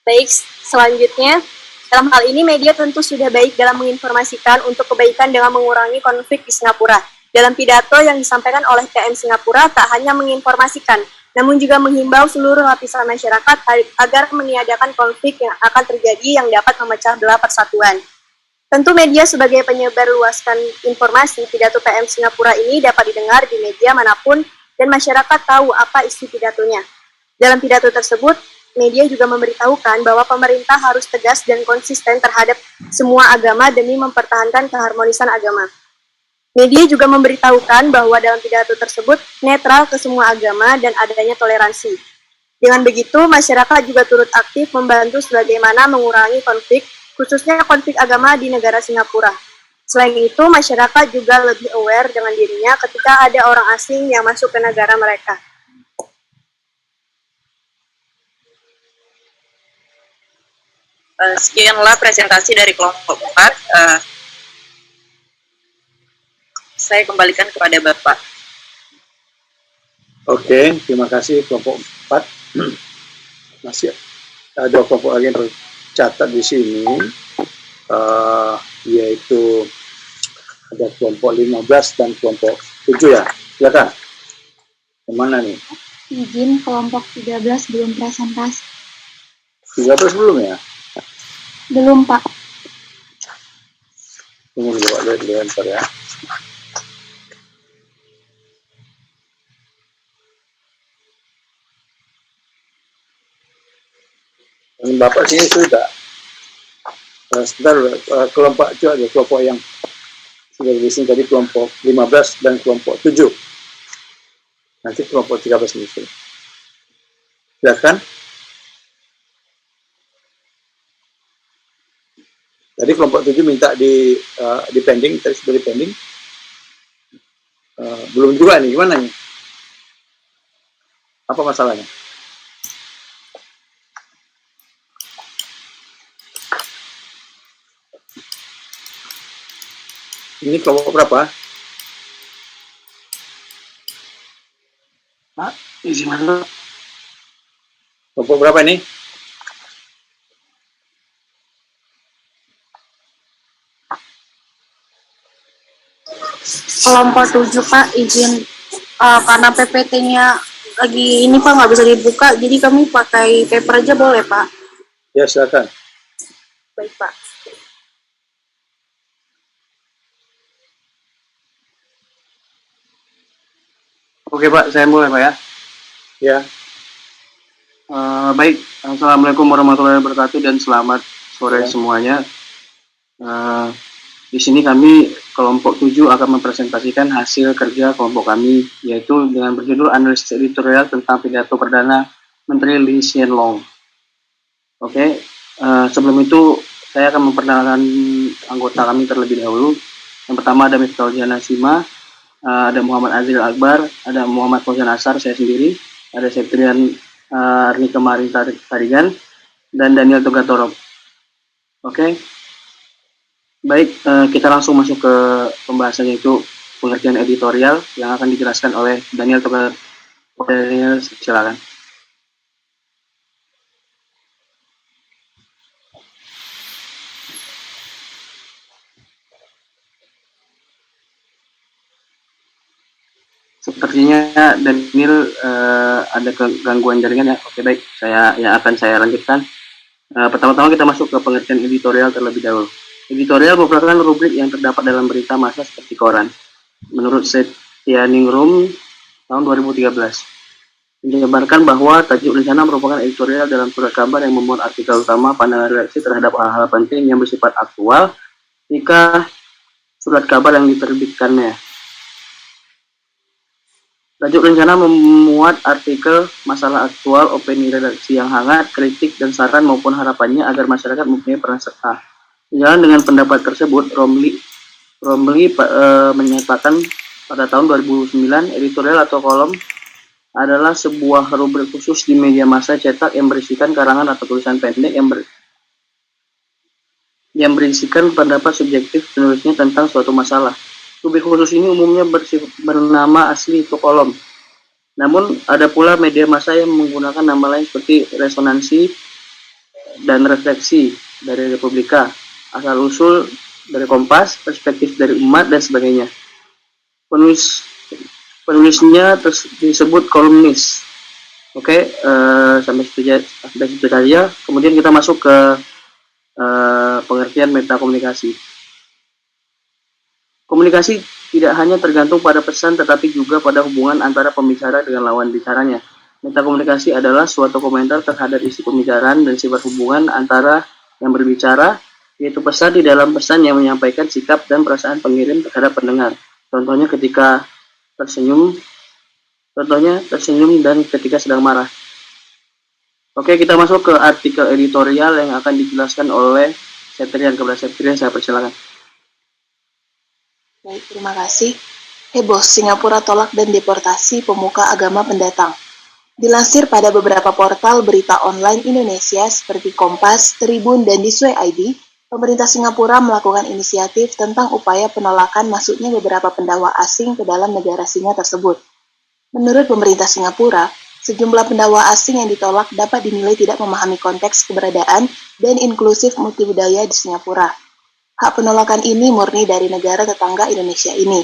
Baik, selanjutnya, dalam hal ini media tentu sudah baik dalam menginformasikan untuk kebaikan dengan mengurangi konflik di Singapura. Dalam pidato yang disampaikan oleh PM Singapura tak hanya menginformasikan, namun juga menghimbau seluruh lapisan masyarakat agar meniadakan konflik yang akan terjadi yang dapat memecah belah persatuan. Tentu media sebagai penyebar luaskan informasi, pidato PM Singapura ini dapat didengar di media manapun dan masyarakat tahu apa isi pidatonya. Dalam pidato tersebut, media juga memberitahukan bahwa pemerintah harus tegas dan konsisten terhadap semua agama demi mempertahankan keharmonisan agama. Media juga memberitahukan bahwa dalam pidato tersebut netral ke semua agama dan adanya toleransi. Dengan begitu, masyarakat juga turut aktif membantu sebagaimana mengurangi konflik, khususnya konflik agama di negara Singapura. Selain itu, masyarakat juga lebih aware dengan dirinya ketika ada orang asing yang masuk ke negara mereka. Sekianlah presentasi dari kelompok 4. Saya kembalikan kepada Bapak. Oke, terima kasih kelompok 4. Masih ada kelompok lagi yang tercatat di sini, yaitu ada kelompok 15 dan kelompok 7 ya. Silakan. Kemana nih? Izin kelompok 13 belum presentasi. 13 belum ya? Belum, Pak. Tunggu dulu, Pak. Lihat ya. Dan Bapak sini sudah. Sebentar, kelompok itu ada kelompok yang sudah di sini tadi, kelompok 15 dan kelompok 7. Nanti kelompok 13 ini. Silakan. Tadi kelompok 7 minta di pending, tadi sudah di pending. Belum juga nih, gimana nih? Apa masalahnya? Ini kelompok berapa? Ini mana? Kelompok berapa ini? Kelompok 7, Pak, izin karena PPT-nya lagi ini, Pak, nggak bisa dibuka, jadi kami pakai paper aja boleh, Pak? Ya, silakan. Baik, Pak. Oke, Pak, saya mulai, Pak, ya. Ya. Baik, Assalamualaikum warahmatullahi wabarakatuh dan selamat sore semuanya. Di sini kami kelompok 7 akan mempresentasikan hasil kerja kelompok kami, yaitu dengan berjudul analisis editorial tentang pidato perdana Menteri Lee Hsien Loong. Oke, sebelum itu saya akan memperkenalkan anggota kami terlebih dahulu. Yang pertama ada Miftahul Jana Sima, ada Muhammad Azril Akbar, ada Muhammad Fauzan Asar, saya sendiri, ada Septrian Arnika Marin Tarigan, dan Daniel Togatorob. Oke. Baik, kita langsung masuk ke pembahasannya, itu pengertian editorial yang akan dijelaskan oleh Daniel Togatorob. Daniel, silakan. Sepertinya Daniel ada gangguan jaringan ya. Oke, baik, akan saya lanjutkan. Pertama-tama kita masuk ke pengertian editorial terlebih dahulu. Editorial merupakan rubrik yang terdapat dalam berita massa seperti koran. Menurut Setianingrum tahun 2013, menjabarkan bahwa tajuk rencana merupakan editorial dalam surat kabar yang memuat artikel utama pandangan redaksi terhadap hal-hal penting yang bersifat aktual jika surat kabar yang diterbitkannya. Tajuk rencana memuat artikel masalah aktual, opini redaksi yang hangat, kritik dan saran maupun harapannya agar masyarakat mempunyai peran serta. Sejalan dengan pendapat tersebut, Romli menyatakan pada tahun 2009 editorial atau kolom adalah sebuah rubrik khusus di media massa cetak yang berisikan karangan atau tulisan pendek yang berisikan pendapat subjektif penulisnya tentang suatu masalah. Rubrik khusus ini umumnya bernama asli itu kolom. Namun ada pula media massa yang menggunakan nama lain seperti resonansi dan refleksi dari Republika, asal-usul dari Kompas, perspektif dari umat, dan sebagainya. Penulisnya disebut kolumnis. Oke, sampai situ saja. Kemudian kita masuk ke pengertian metakomunikasi. Komunikasi tidak hanya tergantung pada pesan, tetapi juga pada hubungan antara pembicara dengan lawan bicaranya. Metakomunikasi adalah suatu komentar terhadap isi pembicaraan dan sifat hubungan antara yang berbicara, yaitu pesan di dalam pesan yang menyampaikan sikap dan perasaan pengirim terhadap pendengar. Contohnya tersenyum dan ketika sedang marah. Oke, kita masuk ke artikel editorial yang akan dijelaskan oleh Septrian. Kepada Septrian, saya persilakan. Baik, terima kasih. Heboh, Singapura tolak dan deportasi pemuka agama pendatang. Dilansir pada beberapa portal berita online Indonesia seperti Kompas, Tribun, dan Disway ID, pemerintah Singapura melakukan inisiatif tentang upaya penolakan masuknya beberapa pendakwa asing ke dalam negara Singa tersebut. Menurut pemerintah Singapura, sejumlah pendakwa asing yang ditolak dapat dinilai tidak memahami konteks keberadaan dan inklusif multibudaya di Singapura. Hak penolakan ini murni dari negara tetangga Indonesia ini.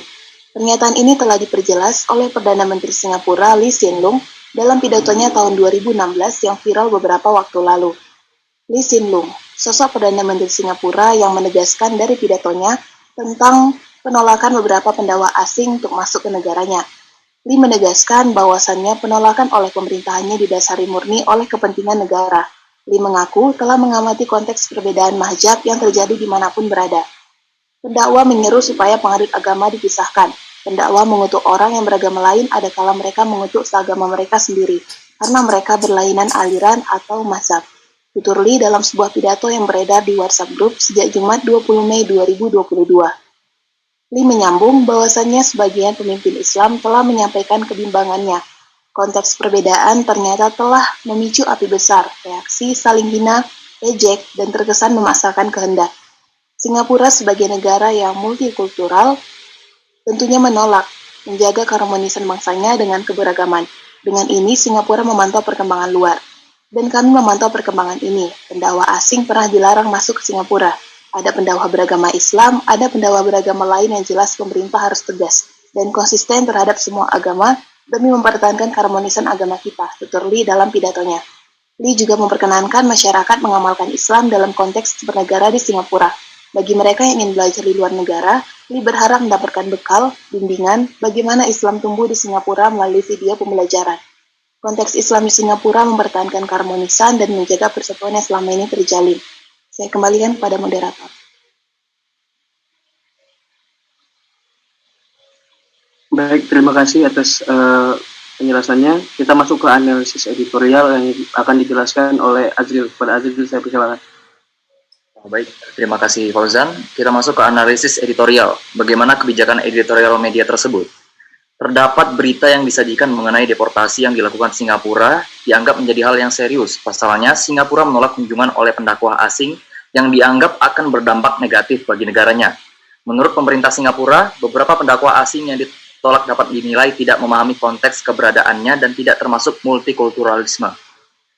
Pernyataan ini telah diperjelas oleh Perdana Menteri Singapura Lee Hsien Loong dalam pidatonya tahun 2016 yang viral beberapa waktu lalu. Lee Hsien Loong, sosok Perdana Menteri Singapura yang menegaskan dari pidatonya tentang penolakan beberapa pendakwa asing untuk masuk ke negaranya. Lee menegaskan bahwasannya penolakan oleh pemerintahannya didasari murni oleh kepentingan negara. Lee mengaku telah mengamati konteks perbedaan mazhab yang terjadi dimanapun berada. Pendakwa menyeru supaya pengadut agama dipisahkan. Pendakwa mengutuk orang yang beragama lain ada kala mereka mengutuk seagama mereka sendiri, karena mereka berlainan aliran atau mazhab. Tutur Lee dalam sebuah pidato yang beredar di WhatsApp Group sejak Jumat 20 Mei 2022. Lee menyambung bahwasannya sebagian pemimpin Islam telah menyampaikan kebimbangannya. Konteks perbedaan ternyata telah memicu api besar, reaksi saling hina, ejek, dan terkesan memaksakan kehendak. Singapura sebagai negara yang multikultural tentunya menolak, menjaga keharmonisan bangsanya dengan keberagaman. Dengan ini, Singapura memantau perkembangan luar. Dan kami memantau perkembangan ini. Pendakwa asing pernah dilarang masuk ke Singapura. Ada pendakwa beragama Islam, ada pendakwa beragama lain yang jelas pemerintah harus tegas dan konsisten terhadap semua agama demi mempertahankan keharmonisan agama kita, tutur Lee dalam pidatonya. Lee juga memperkenankan masyarakat mengamalkan Islam dalam konteks bernegara di Singapura. Bagi mereka yang ingin belajar di luar negara, Lee berharap mendapatkan bekal, bimbingan, bagaimana Islam tumbuh di Singapura melalui video pembelajaran. Konteks Islam di Singapura mempertahankan keharmonisan dan menjaga persatuan yang selama ini terjalin. Saya kembalikan kepada moderator. Baik, terima kasih atas penjelasannya. Kita masuk ke analisis editorial yang akan dijelaskan oleh Azril. Pada Azril, saya persilakan. Baik, terima kasih Fauzan. Kita masuk ke analisis editorial. Bagaimana kebijakan editorial media tersebut? Terdapat berita yang disajikan mengenai deportasi yang dilakukan Singapura dianggap menjadi hal yang serius. Pasalnya, Singapura menolak kunjungan oleh pendakwa asing yang dianggap akan berdampak negatif bagi negaranya. Menurut pemerintah Singapura, beberapa pendakwa asing yang ditolak dapat dinilai tidak memahami konteks keberadaannya dan tidak termasuk multikulturalisme.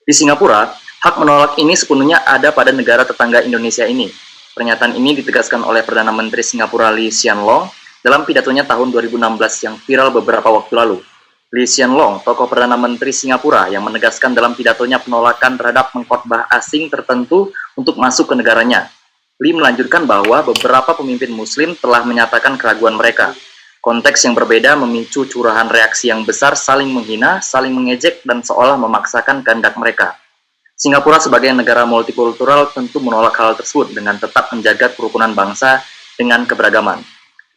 Di Singapura, hak menolak ini sepenuhnya ada pada negara tetangga Indonesia ini. Pernyataan ini ditegaskan oleh Perdana Menteri Singapura Lee Hsien Loong dalam pidatonya tahun 2016 yang viral beberapa waktu lalu. Lee Hsien Loong, tokoh Perdana Menteri Singapura yang menegaskan dalam pidatonya penolakan terhadap pengkhotbah asing tertentu untuk masuk ke negaranya. Lee melanjutkan bahwa beberapa pemimpin Muslim telah menyatakan keraguan mereka. Konteks yang berbeda memicu curahan reaksi yang besar, saling menghina, saling mengejek, dan seolah memaksakan kehendak mereka. Singapura sebagai negara multikultural tentu menolak hal tersebut dengan tetap menjaga kerukunan bangsa dengan keberagaman.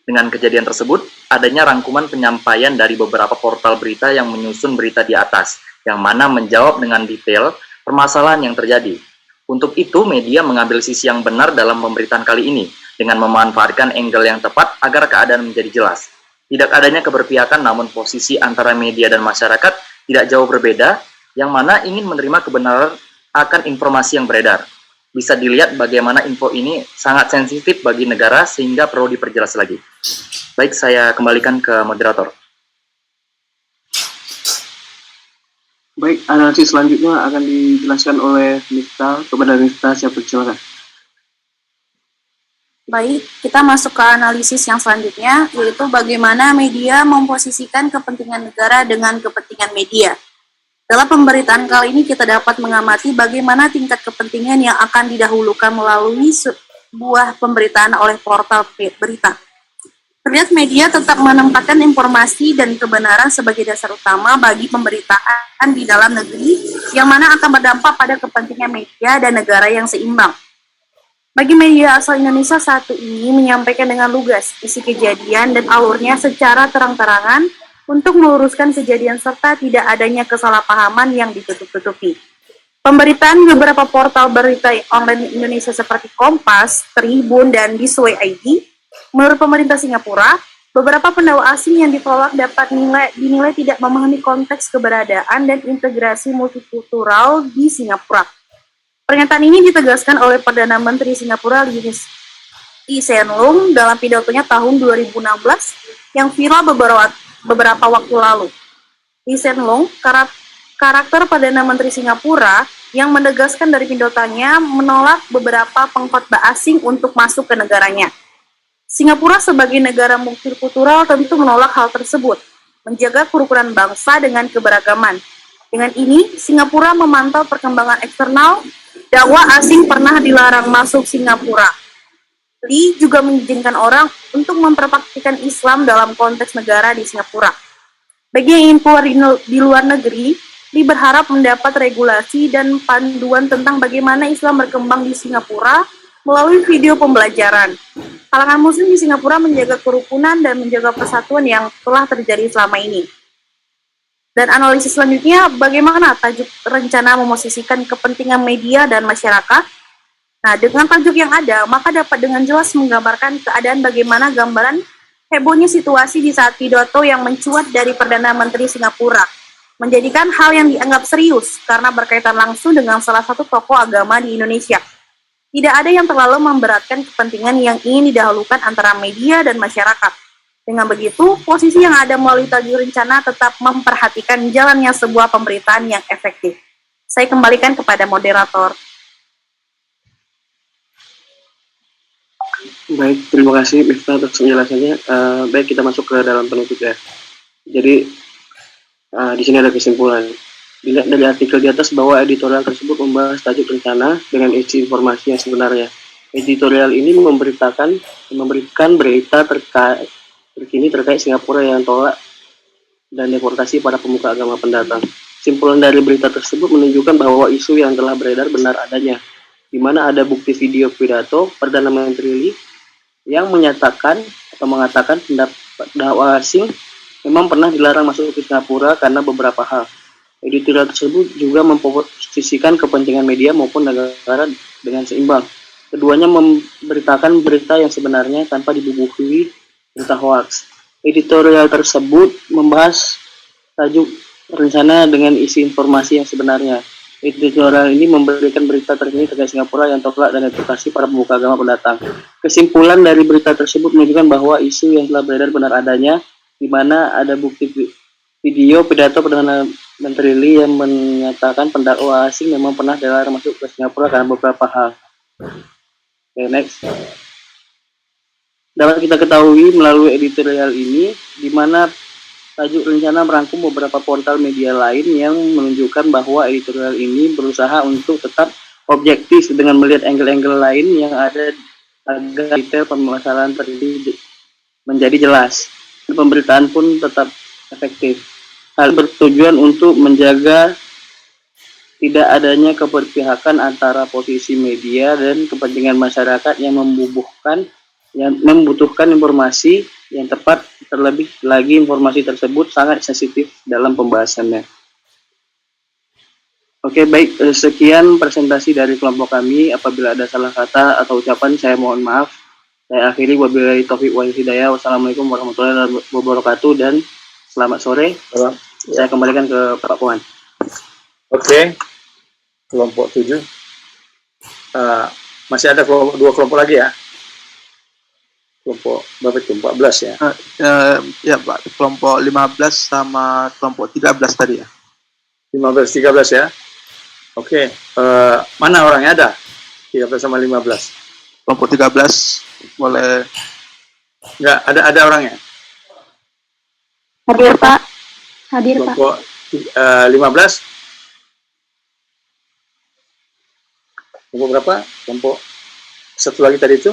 Dengan kejadian tersebut, adanya rangkuman penyampaian dari beberapa portal berita yang menyusun berita di atas, yang mana menjawab dengan detail permasalahan yang terjadi. Untuk itu, media mengambil sisi yang benar dalam pemberitaan kali ini, dengan memanfaatkan angle yang tepat agar keadaan menjadi jelas. Tidak adanya keberpihakan, namun posisi antara media dan masyarakat tidak jauh berbeda, yang mana ingin menerima kebenaran akan informasi yang beredar. Bisa dilihat bagaimana info ini sangat sensitif bagi negara sehingga perlu diperjelas lagi. Baik, saya kembalikan ke moderator. Baik, analisis selanjutnya akan dijelaskan oleh Mifta. Kepada Mifta, siapa silakan. Baik, kita masuk ke analisis yang selanjutnya, yaitu bagaimana media memposisikan kepentingan negara dengan kepentingan media. Dalam pemberitaan kali ini kita dapat mengamati bagaimana tingkat kepentingan yang akan didahulukan melalui sebuah pemberitaan oleh portal berita. Terlihat media tetap menempatkan informasi dan kebenaran sebagai dasar utama bagi pemberitaan di dalam negeri, yang mana akan berdampak pada kepentingan media dan negara yang seimbang. Bagi media asal Indonesia satu ini menyampaikan dengan lugas isi kejadian dan alurnya secara terang-terangan untuk meluruskan kejadian serta tidak adanya kesalahpahaman yang ditutup-tutupi. Pemberitaan beberapa portal berita online Indonesia seperti Kompas, Tribun, dan Disway ID, menurut pemerintah Singapura, beberapa pendakwa asing yang ditolak dapat dinilai tidak memahami konteks keberadaan dan integrasi multikultural di Singapura. Pernyataan ini ditegaskan oleh Perdana Menteri Singapura Lee Hsien Loong dalam pidatonya tahun 2016 yang viral beberapa waktu lalu. Lee Hsien Loong, karakter Perdana Menteri Singapura yang menegaskan dari pidatonya menolak beberapa pengkhotbah asing untuk masuk ke negaranya. Singapura sebagai negara multikultural tentu menolak hal tersebut, menjaga kerukunan bangsa dengan keberagaman. Dengan ini, Singapura memantau perkembangan eksternal, dakwah asing pernah dilarang masuk Singapura. Lee juga mengizinkan orang untuk memperpraktikkan Islam dalam konteks negara di Singapura. Bagi yang ingin keluar di luar negeri, Lee berharap mendapat regulasi dan panduan tentang bagaimana Islam berkembang di Singapura melalui video pembelajaran. Kalangan Muslim di Singapura menjaga kerukunan dan menjaga persatuan yang telah terjadi selama ini. Dan analisis selanjutnya, bagaimana tajuk rencana memosisikan kepentingan media dan masyarakat. Nah, dengan tajuk yang ada, maka dapat dengan jelas menggambarkan keadaan bagaimana gambaran hebohnya situasi di saat pidato yang mencuat dari Perdana Menteri Singapura, menjadikan hal yang dianggap serius karena berkaitan langsung dengan salah satu tokoh agama di Indonesia. Tidak ada yang terlalu memberatkan kepentingan yang ingin didahulukan antara media dan masyarakat. Dengan begitu, posisi yang ada melalui tajuk rencana tetap memperhatikan jalannya sebuah pemberitaan yang efektif. Saya kembalikan kepada moderator. Baik, terima kasih Mifta atas penjelasannya. Baik, kita masuk ke dalam penutup ya. Jadi, di sini ada kesimpulan. Dilihat dari artikel di atas bahwa editorial tersebut membahas tajuk rencana dengan isi informasi yang sebenarnya. Editorial ini memberikan berita terkini terkait Singapura yang tolak dan deportasi para pemuka agama pendatang. Kesimpulan dari berita tersebut menunjukkan bahwa isu yang telah beredar benar adanya, di mana ada bukti video pidato Perdana Menteri Lee yang menyatakan atau mengatakan pendakwa asing memang pernah dilarang masuk ke Singapura karena beberapa hal. Editorial tersebut juga memposisikan kepentingan media maupun negara dengan seimbang. Keduanya memberitakan berita yang sebenarnya tanpa dibubuhi berita hoax. Editorial tersebut membahas tajuk rencana dengan isi informasi yang sebenarnya. Editorial ini memberikan berita terkini terkait Singapura yang tolak dan deportasi para pemuka agama pendatang. Kesimpulan dari berita tersebut menunjukkan bahwa isu yang telah beredar benar adanya, di mana ada bukti video pidato Perdana Menteri Lee yang menyatakan pendakwa asing memang pernah dilarang masuk ke Singapura karena beberapa hal. Okay, next. Dapat kita ketahui melalui editorial ini, di mana tajuk rencana merangkum beberapa portal media lain yang menunjukkan bahwa editorial ini berusaha untuk tetap objektif dengan melihat angle-angle lain yang ada agar detail permasalahan terjadi menjadi jelas. Pemberitaan pun tetap efektif. Hal bertujuan untuk menjaga tidak adanya keberpihakan antara posisi media dan kepentingan masyarakat yang membubuhkan yang membutuhkan informasi yang tepat, terlebih lagi informasi tersebut sangat sensitif dalam pembahasannya. Oke, baik, sekian presentasi dari kelompok kami. Apabila ada salah kata atau ucapan, saya mohon maaf. Saya akhiri, wabillahi taufiq wal hidayah. Wassalamualaikum warahmatullahi wabarakatuh dan selamat sore. Saya kembalikan ke Pak Puan. Oke, kelompok 7. Masih ada dua kelompok lagi ya? Kelompok berapa itu? 14 ya? Ya Pak, kelompok 15 sama kelompok 13 tadi ya? 15, 13 ya? Oke, mana orangnya ada? 13 sama 15. Kelompok 13 boleh. Enggak, ada orangnya. Hadir Pak. Hadir Pak. Kelompok 15. Kelompok berapa? Kelompok satu lagi tadi itu?